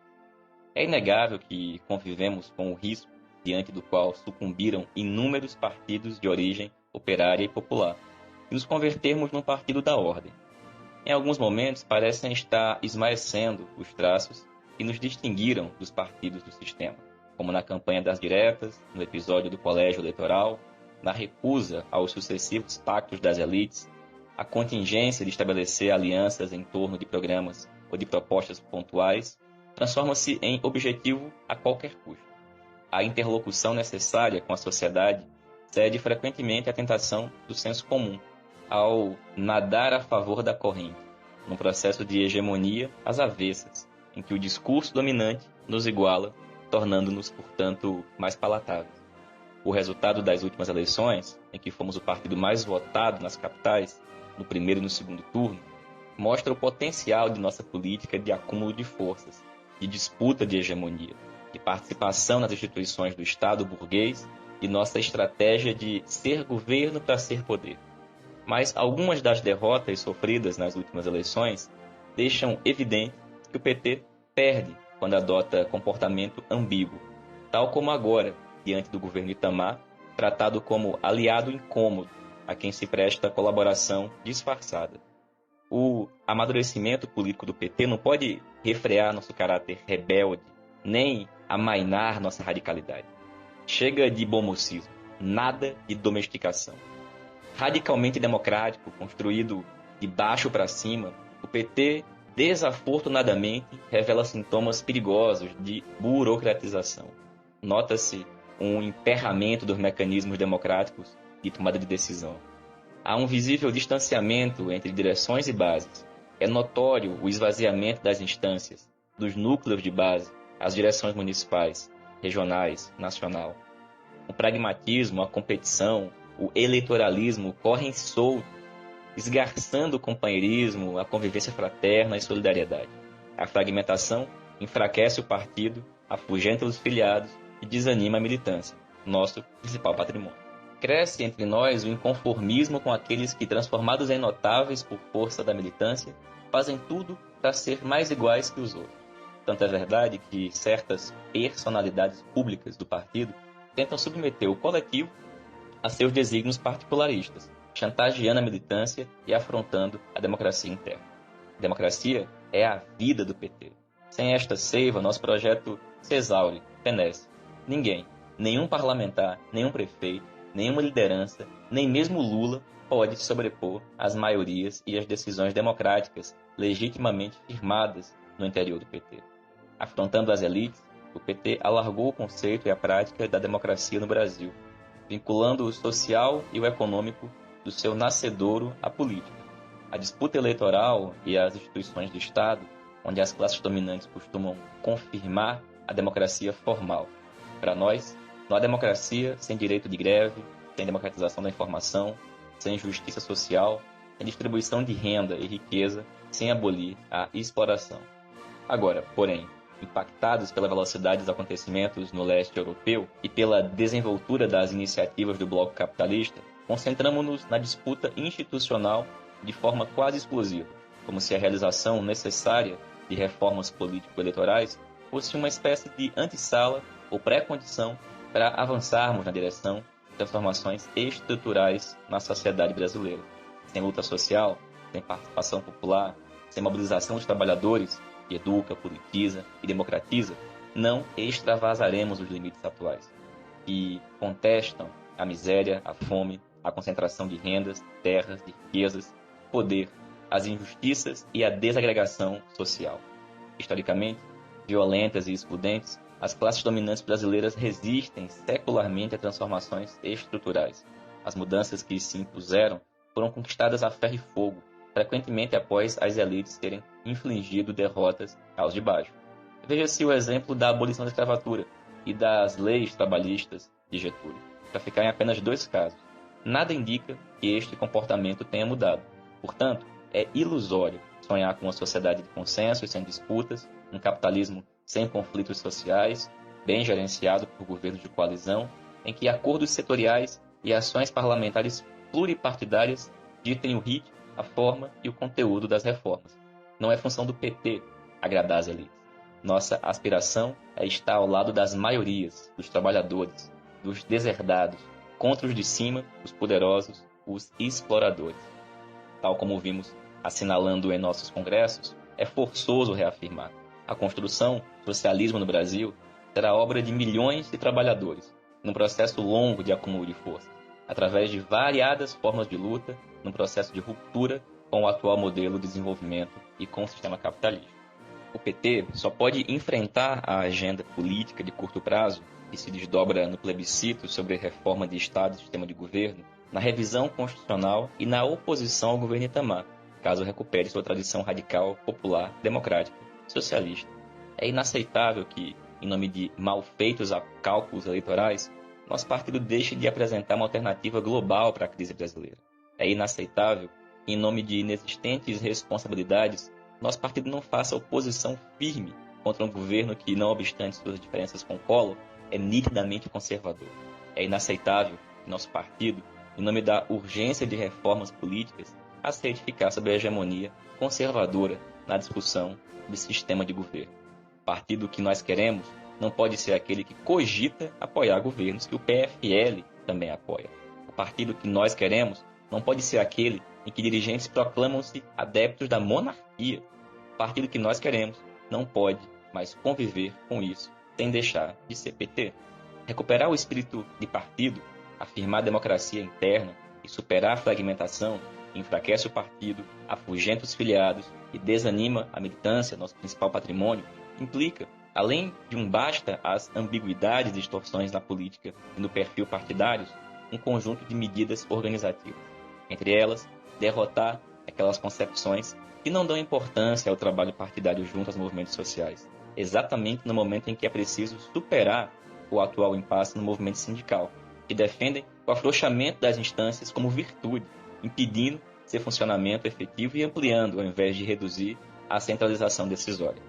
É inegável que convivemos com o risco diante do qual sucumbiram inúmeros partidos de origem operária e popular, e nos convertermos num partido da ordem. Em alguns momentos parecem estar esmaecendo os traços que nos distinguiram dos partidos do sistema, como na campanha das diretas, no episódio do colégio eleitoral, na recusa aos sucessivos pactos das elites, a contingência de estabelecer alianças em torno de programas ou de propostas pontuais, transforma-se em objetivo a qualquer custo. A interlocução necessária com a sociedade cede frequentemente à tentação do senso comum, ao nadar a favor da corrente, num processo de hegemonia às avessas, em que o discurso dominante nos iguala, tornando-nos, portanto, mais palatáveis. O resultado das últimas eleições, em que fomos o partido mais votado nas capitais, no primeiro e no segundo turno, mostra o potencial de nossa política de acúmulo de forças, de disputa de hegemonia, de participação nas instituições do Estado burguês e nossa estratégia de ser governo para ser poder. Mas algumas das derrotas sofridas nas últimas eleições deixam evidente que o PT perde quando adota comportamento ambíguo, tal como agora, diante do governo Itamar, tratado como aliado incômodo a quem se presta colaboração disfarçada. O amadurecimento político do PT não pode refrear nosso caráter rebelde, nem amainar nossa radicalidade. Chega de bomocismo, nada de domesticação. Radicalmente democrático, construído de baixo para cima, o PT, desafortunadamente, revela sintomas perigosos de burocratização. Nota-se um emperramento dos mecanismos democráticos de tomada de decisão. Há um visível distanciamento entre direções e bases. É notório o esvaziamento das instâncias, dos núcleos de base, as direções municipais, regionais, nacional. O pragmatismo, a competição, o eleitoralismo correm solto, esgarçando o companheirismo, a convivência fraterna e solidariedade. A fragmentação enfraquece o partido, afugenta os filiados e desanima a militância, nosso principal patrimônio. Cresce entre nós o inconformismo com aqueles que, transformados em notáveis por força da militância, fazem tudo para ser mais iguais que os outros. Tanto é verdade que certas personalidades públicas do partido tentam submeter o coletivo a seus desígnios particularistas, chantageando a militância e afrontando a democracia interna. A democracia é a vida do PT. Sem esta seiva, nosso projeto se exaure, fenece. Ninguém, nenhum parlamentar, nenhum prefeito, nenhuma liderança, nem mesmo Lula pode se sobrepor às maiorias e às decisões democráticas legitimamente firmadas no interior do PT. Afrontando as elites, o PT alargou o conceito e a prática da democracia no Brasil, vinculando o social e o econômico do seu nascedouro à política. A disputa eleitoral e as instituições do Estado, onde as classes dominantes costumam confirmar a democracia formal. Para nós, não há democracia sem direito de greve, sem democratização da informação, sem justiça social, sem distribuição de renda e riqueza, sem abolir a exploração. Agora, porém, impactados pela velocidade dos acontecimentos no leste europeu e pela desenvoltura das iniciativas do bloco capitalista, concentramos-nos na disputa institucional de forma quase explosiva, como se a realização necessária de reformas político-eleitorais fosse uma espécie de antessala ou pré-condição para avançarmos na direção de transformações estruturais na sociedade brasileira. Sem luta social, sem participação popular, sem mobilização dos trabalhadores, que educa, politiza e democratiza, não extravasaremos os limites atuais, que contestam a miséria, a fome, a concentração de rendas, terras, de riquezas, poder, as injustiças e a desagregação social. Historicamente, violentas e excludentes, as classes dominantes brasileiras resistem secularmente a transformações estruturais. As mudanças que se impuseram foram conquistadas a ferro e fogo, frequentemente após as elites terem infligido derrotas aos de baixo. Veja-se o exemplo da abolição da escravatura e das leis trabalhistas de Getúlio, para ficar em apenas 2 casos. Nada indica que este comportamento tenha mudado. Portanto, é ilusório sonhar com uma sociedade de consenso e sem disputas, um capitalismo sem conflitos sociais, bem gerenciado por governos de coalizão, em que acordos setoriais e ações parlamentares pluripartidárias ditem o ritmo, a forma e o conteúdo das reformas. Não é função do PT agradar as elites. Nossa aspiração é estar ao lado das maiorias, dos trabalhadores, dos deserdados, contra os de cima, os poderosos, os exploradores. Tal como vimos assinalando em nossos congressos, é forçoso reafirmar: a construção do socialismo no Brasil será obra de milhões de trabalhadores, num processo longo de acúmulo de força, através de variadas formas de luta, num processo de ruptura com o atual modelo de desenvolvimento e com o sistema capitalista. O PT só pode enfrentar a agenda política de curto prazo, que se desdobra no plebiscito sobre reforma de Estado e sistema de governo, na revisão constitucional e na oposição ao governo Itamar, caso recupere sua tradição radical, popular, democrática, socialista. É inaceitável que, em nome de mal-feitos cálculos eleitorais, nosso partido deixe de apresentar uma alternativa global para a crise brasileira. É inaceitável que, em nome de inexistentes responsabilidades, nosso partido não faça oposição firme contra um governo que, não obstante suas diferenças com Collor, é nitidamente conservador. É inaceitável que nosso partido, em nome da urgência de reformas políticas, aceite ficar sob a hegemonia conservadora na discussão desse sistema de governo. O partido que nós queremos não pode ser aquele que cogita apoiar governos que o PFL também apoia. O partido que nós queremos não pode ser aquele em que dirigentes proclamam-se adeptos da monarquia. O partido que nós queremos não pode mais conviver com isso sem deixar de ser PT. Recuperar o espírito de partido, afirmar a democracia interna e superar a fragmentação que enfraquece o partido, afugenta os filiados e desanima a militância, nosso principal patrimônio, implica, além de um basta às ambiguidades e distorções na política e no perfil partidários, um conjunto de medidas organizativas. Entre elas, derrotar aquelas concepções que não dão importância ao trabalho partidário junto aos movimentos sociais, exatamente no momento em que é preciso superar o atual impasse no movimento sindical, que defendem o afrouxamento das instâncias como virtude, impedindo seu funcionamento efetivo e ampliando, ao invés de reduzir, a centralização decisória.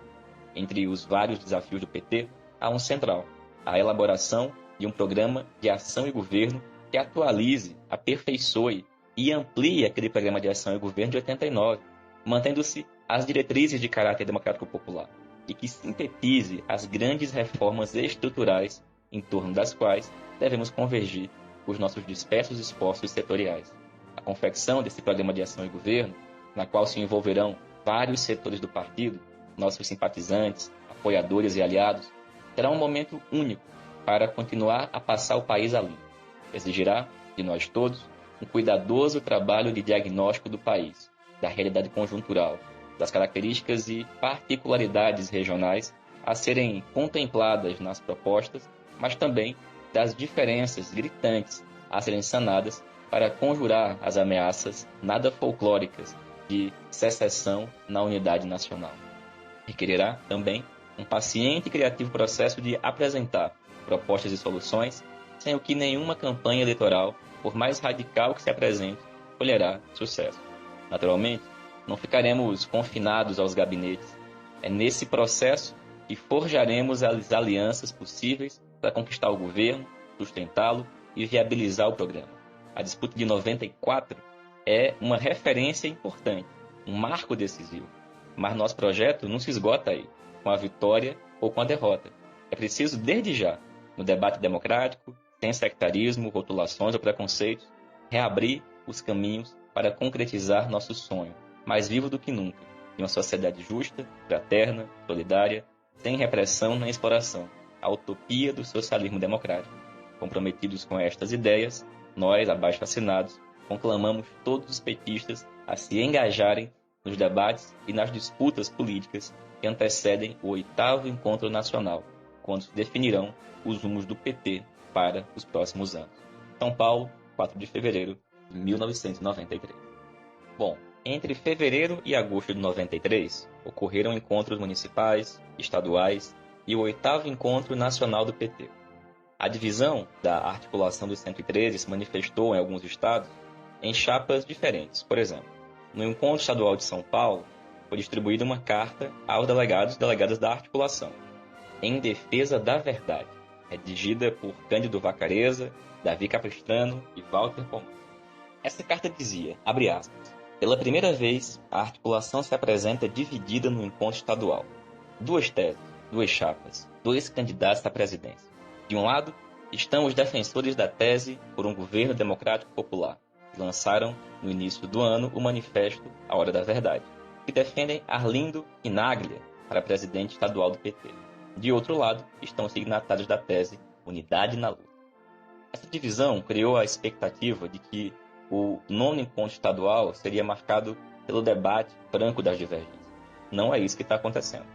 Entre os vários desafios do PT, há um central, a elaboração de um programa de ação e governo que atualize, aperfeiçoe e amplie aquele programa de ação e governo de 89, mantendo-se as diretrizes de caráter democrático popular, e que sintetize as grandes reformas estruturais em torno das quais devemos convergir os nossos dispersos esforços setoriais. A confecção desse programa de ação e governo, na qual se envolverão vários setores do partido, nossos simpatizantes, apoiadores e aliados, será um momento único para continuar a passar o país a limpo. Exigirá, de nós todos, um cuidadoso trabalho de diagnóstico do país, da realidade conjuntural, das características e particularidades regionais a serem contempladas nas propostas, mas também das diferenças gritantes a serem sanadas para conjurar as ameaças nada folclóricas de secessão na unidade nacional. Requererá também um paciente e criativo processo de apresentar propostas e soluções, sem o que nenhuma campanha eleitoral, por mais radical que se apresente, colherá sucesso. Naturalmente, não ficaremos confinados aos gabinetes. É nesse processo que forjaremos as alianças possíveis para conquistar o governo, sustentá-lo e viabilizar o programa. A disputa de 94 é uma referência importante, um marco decisivo. Mas nosso projeto não se esgota aí, com a vitória ou com a derrota. É preciso, desde já, no debate democrático, sem sectarismo, rotulações ou preconceitos, reabrir os caminhos para concretizar nosso sonho, mais vivo do que nunca, de uma sociedade justa, fraterna, solidária, sem repressão nem exploração, a utopia do socialismo democrático. Comprometidos com estas ideias, nós, abaixo-assinados, conclamamos todos os petistas a se engajarem nos debates e nas disputas políticas que antecedem o 8º Encontro Nacional, quando se definirão os rumos do PT para os próximos anos. São Paulo, 4 de fevereiro de 1993. Bom, entre fevereiro e agosto de 93, ocorreram encontros municipais, estaduais e o 8º Encontro Nacional do PT. A divisão da articulação dos 113 se manifestou em alguns estados em chapas diferentes. Por exemplo, no Encontro Estadual de São Paulo, foi distribuída uma carta aos delegados e delegadas da articulação, em defesa da verdade, redigida por Cândido Vacareza, Davi Capistrano e Walter Pomar. Essa carta dizia, abre aspas, pela primeira vez, a articulação se apresenta dividida no encontro estadual. 2 teses, 2 chapas, 2 candidatos à presidência. De um lado, estão os defensores da tese por um governo democrático popular, que lançaram, no início do ano, o manifesto A Hora da Verdade, que defendem Arlindo Quinaglia para presidente estadual do PT. De outro lado, estão os signatários da tese Unidade na Luta. Essa divisão criou a expectativa de que o 9º encontro estadual seria marcado pelo debate franco das divergências. Não é isso que está acontecendo.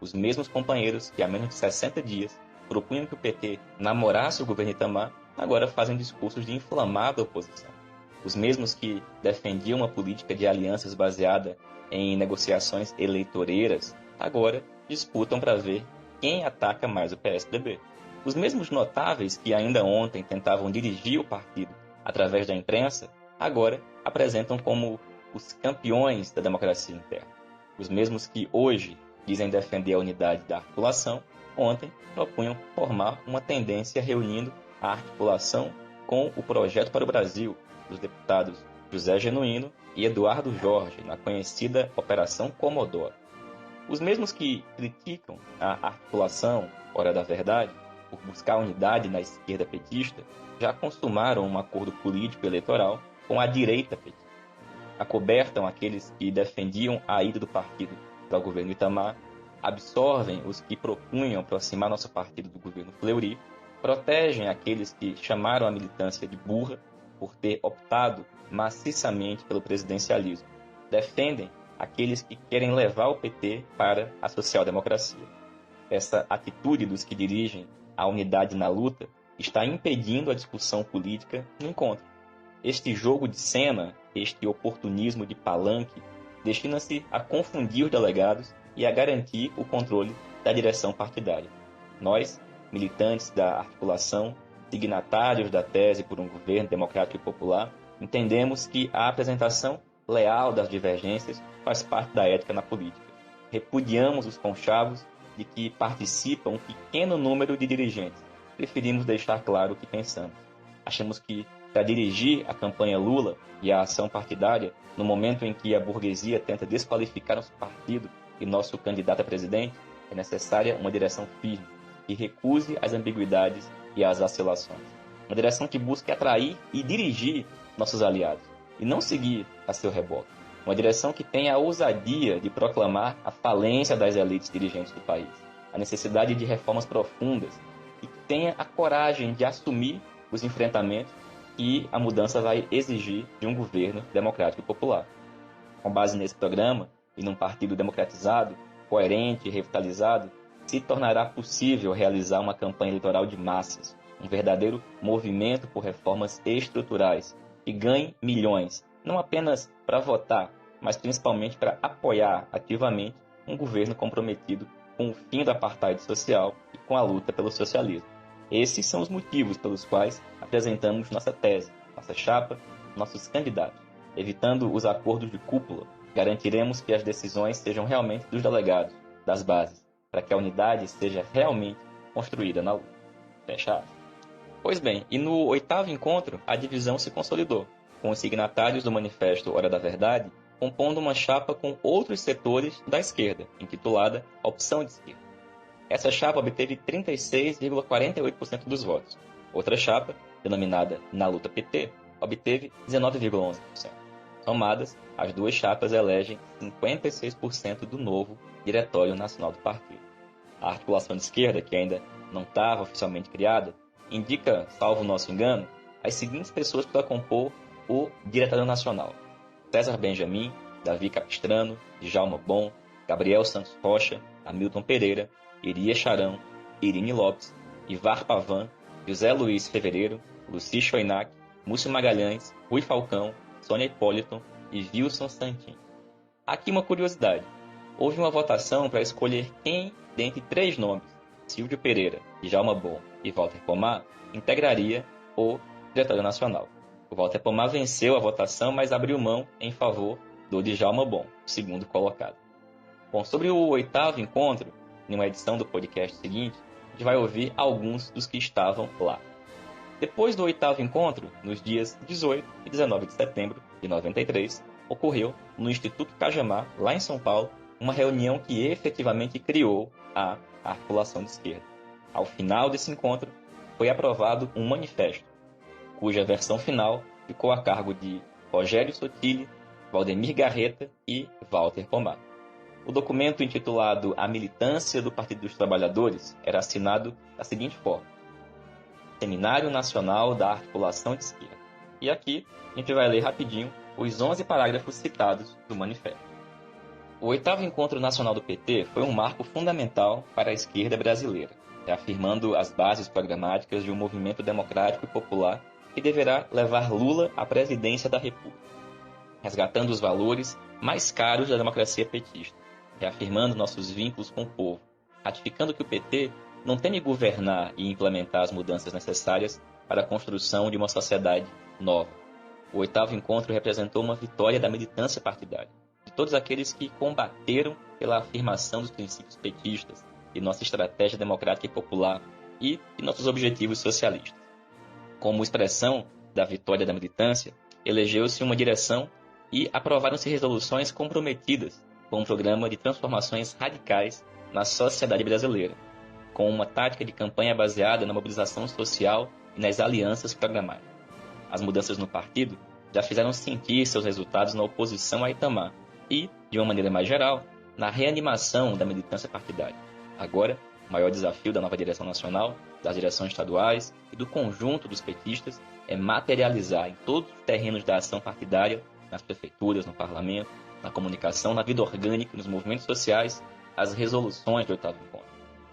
Os mesmos companheiros que há menos de 60 dias propunham que o PT namorasse o governo Itamar, agora fazem discursos de inflamada oposição. Os mesmos que defendiam uma política de alianças baseada em negociações eleitoreiras, agora disputam para ver quem ataca mais o PSDB. Os mesmos notáveis que ainda ontem tentavam dirigir o partido através da imprensa, agora apresentam como os campeões da democracia interna. Os mesmos que hoje dizem defender a unidade da articulação, ontem propunham formar uma tendência reunindo a articulação com o Projeto para o Brasil, dos deputados José Genuíno e Eduardo Jorge, na conhecida Operação Comodoro. Os mesmos que criticam a articulação, Hora da Verdade, por buscar unidade na esquerda petista, já consumaram um acordo político eleitoral com a direita petista. Acobertam aqueles que defendiam a ida do partido para o governo Itamar, absorvem os que propunham aproximar nosso partido do governo Fleury, protegem aqueles que chamaram a militância de burra por ter optado maciçamente pelo presidencialismo, defendem aqueles que querem levar o PT para a social-democracia. Essa atitude dos que dirigem a unidade na luta está impedindo a discussão política no encontro. Este jogo de cena, este oportunismo de palanque, destina-se a confundir os delegados e a garantir o controle da direção partidária. Nós, militantes da articulação, signatários da tese por um governo democrático e popular, entendemos que a apresentação leal das divergências faz parte da ética na política. Repudiamos os conchavos de que participa um pequeno número de dirigentes. Preferimos deixar claro o que pensamos. Achamos que, para dirigir a campanha Lula e a ação partidária, no momento em que a burguesia tenta desqualificar nosso partido e nosso candidato a presidente, é necessária uma direção firme, que recuse as ambiguidades e as vacilações. Uma direção que busque atrair e dirigir nossos aliados, e não seguir a seu reboque. Uma direção que tenha a ousadia de proclamar a falência das elites dirigentes do país, a necessidade de reformas profundas, e que tenha a coragem de assumir os enfrentamentos que a mudança vai exigir de um governo democrático e popular. Com base nesse programa, e num partido democratizado, coerente e revitalizado, se tornará possível realizar uma campanha eleitoral de massas, um verdadeiro movimento por reformas estruturais, que ganhe milhões, não apenas para votar, mas principalmente para apoiar ativamente um governo comprometido com o fim do apartheid social e com a luta pelo socialismo. Esses são os motivos pelos quais apresentamos nossa tese, nossa chapa, nossos candidatos. Evitando os acordos de cúpula, garantiremos que as decisões sejam realmente dos delegados, das bases, para que a unidade seja realmente construída na luta. Fecha aspas. Pois bem, e no 8º encontro, a divisão se consolidou, com os signatários do Manifesto Hora da Verdade compondo uma chapa com outros setores da esquerda, intitulada Opção de Esquerda. Essa chapa obteve 36,48% dos votos. Outra chapa, denominada Na Luta PT, obteve 19,11%. Somadas, as duas chapas elegem 56% do novo Diretório Nacional do Partido. A articulação de esquerda, que ainda não estava oficialmente criada, indica, salvo o nosso engano, as seguintes pessoas para compor o Diretório Nacional: César Benjamin, Davi Capistrano, Djalma Bom, Gabriel Santos Rocha, Hamilton Pereira, Iria Charão, Irine Lopes, Ivar Pavan, José Luiz Fevereiro, Luci Choinac, Múcio Magalhães, Rui Falcão, Sônia Hipólito e Wilson Santin. Aqui uma curiosidade: houve uma votação para escolher quem, dentre 3 nomes, Silvio Pereira, Djalma Bom e Walter Pomar, integraria o Diretório Nacional. O Walter Pomar venceu a votação, mas abriu mão em favor do Djalma Bom, o segundo colocado. Bom, sobre o 8º encontro, em uma edição do podcast seguinte, a gente vai ouvir alguns dos que estavam lá. Depois do 8º encontro, nos dias 18 e 19 de setembro de 93, ocorreu no Instituto Cajamar, lá em São Paulo, uma reunião que efetivamente criou a articulação de esquerda. Ao final desse encontro, foi aprovado um manifesto, cuja versão final ficou a cargo de Rogério Sotile, Valdemir Garreta e Walter Pomar. O documento, intitulado A Militância do Partido dos Trabalhadores, era assinado da seguinte forma: Seminário Nacional da Articulação de Esquerda. E aqui a gente vai ler rapidinho os 11 parágrafos citados do manifesto. O 8º Encontro Nacional do PT foi um marco fundamental para a esquerda brasileira, reafirmando as bases programáticas de um movimento democrático e popular que deverá levar Lula à presidência da República, resgatando os valores mais caros da democracia petista, reafirmando nossos vínculos com o povo, ratificando que o PT não teme governar e implementar as mudanças necessárias para a construção de uma sociedade nova. O 8º encontro representou uma vitória da militância partidária, de todos aqueles que combateram pela afirmação dos princípios petistas, de nossa estratégia democrática e popular e de nossos objetivos socialistas. Como expressão da vitória da militância, elegeu-se uma direção e aprovaram-se resoluções comprometidas com um programa de transformações radicais na sociedade brasileira, com uma tática de campanha baseada na mobilização social e nas alianças programáticas. As mudanças no partido já fizeram sentir seus resultados na oposição a Itamar e, de uma maneira mais geral, na reanimação da militância partidária. Agora, o maior desafio da nova direção nacional, das direções estaduais e do conjunto dos petistas é materializar em todos os terrenos da ação partidária, nas prefeituras, no parlamento, na comunicação, na vida orgânica e nos movimentos sociais, as resoluções do 8º encontro.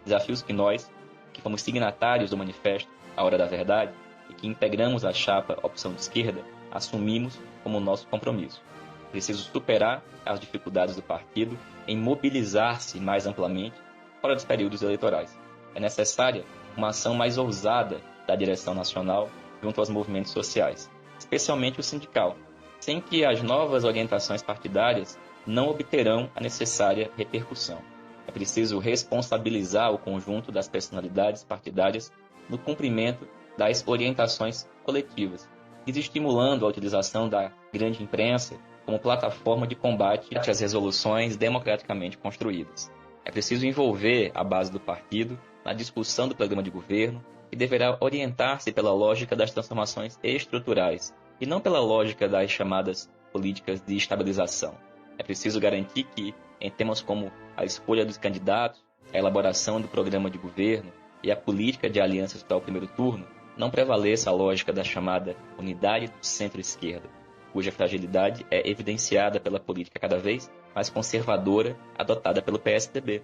Desafios que nós, que fomos signatários do manifesto A Hora da Verdade e que integramos a chapa Opção de Esquerda, assumimos como nosso compromisso. Preciso superar as dificuldades do partido em mobilizar-se mais amplamente fora dos períodos eleitorais. É necessária uma ação mais ousada da direção nacional junto aos movimentos sociais, especialmente o sindical, sem que as novas orientações partidárias não obterão a necessária repercussão. É preciso responsabilizar o conjunto das personalidades partidárias no cumprimento das orientações coletivas, desestimulando a utilização da grande imprensa como plataforma de combate às resoluções democraticamente construídas. É preciso envolver a base do partido na discussão do programa de governo, que deverá orientar-se pela lógica das transformações estruturais e não pela lógica das chamadas políticas de estabilização. É preciso garantir que, em temas como a escolha dos candidatos, a elaboração do programa de governo e a política de alianças para o primeiro turno, não prevaleça a lógica da chamada unidade do centro-esquerda, cuja fragilidade é evidenciada pela política cada vez mais conservadora adotada pelo PSDB.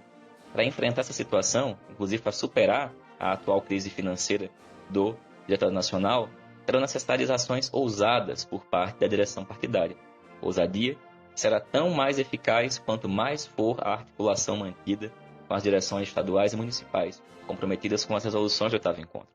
Para enfrentar essa situação, inclusive para superar a atual crise financeira do Diretório Nacional, serão necessárias ações ousadas por parte da direção partidária. Ousadia será tão mais eficaz quanto mais for a articulação mantida com as direções estaduais e municipais, comprometidas com as resoluções do 8º encontro.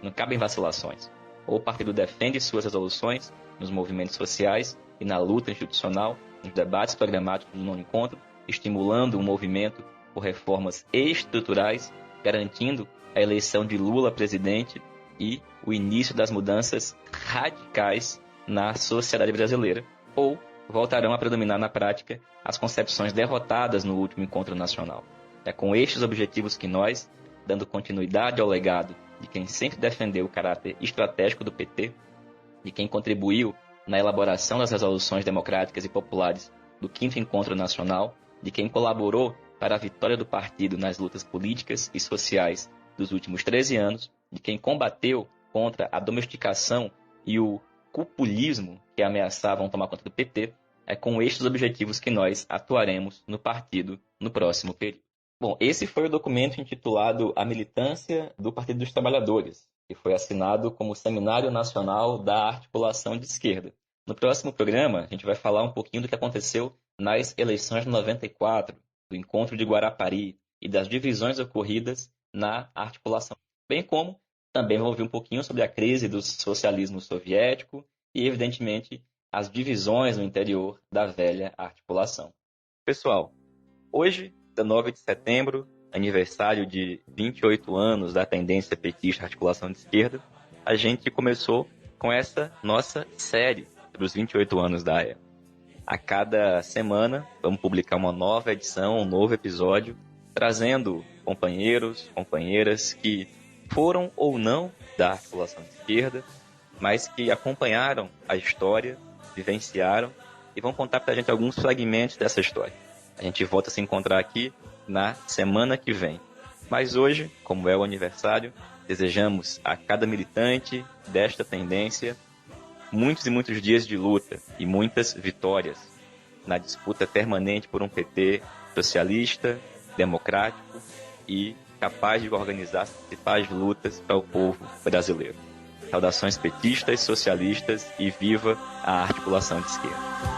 Não cabem vacilações. Ou o partido defende suas resoluções nos movimentos sociais e na luta institucional, nos debates programáticos do 9º encontro, estimulando um movimento por reformas estruturais, garantindo a eleição de Lula presidente e o início das mudanças radicais na sociedade brasileira, ou voltarão a predominar na prática as concepções derrotadas no último encontro nacional. É com estes objetivos que nós, dando continuidade ao legado de quem sempre defendeu o caráter estratégico do PT, de quem contribuiu na elaboração das resoluções democráticas e populares do 5º Encontro Nacional, de quem colaborou para a vitória do partido nas lutas políticas e sociais dos últimos 13 anos, de quem combateu contra a domesticação e o cupulismo que ameaçavam tomar conta do PT, é com estes objetivos que nós atuaremos no partido no próximo período. Bom, esse foi o documento intitulado A Militância do Partido dos Trabalhadores, que foi assinado como Seminário Nacional da Articulação de Esquerda. No próximo programa, a gente vai falar um pouquinho do que aconteceu nas eleições de 94, do encontro de Guarapari e das divisões ocorridas na articulação, bem como também vamos ouvir um pouquinho sobre a crise do socialismo soviético e, evidentemente, as divisões no interior da velha articulação. Pessoal, hoje, 19 de setembro, aniversário de 28 anos da tendência petista articulação de esquerda, a gente começou com essa nossa série sobre os 28 anos da AE. A cada semana, vamos publicar uma nova edição, um novo episódio, trazendo companheiros, companheiras que foram ou não da articulação de esquerda, mas que acompanharam a história, vivenciaram e vão contar para a gente alguns fragmentos dessa história. A gente volta a se encontrar aqui na semana que vem. Mas hoje, como é o aniversário, desejamos a cada militante desta tendência muitos e muitos dias de luta e muitas vitórias na disputa permanente por um PT socialista, democrático e capaz de organizar as principais lutas para o povo brasileiro. Saudações petistas, socialistas e viva a articulação de esquerda.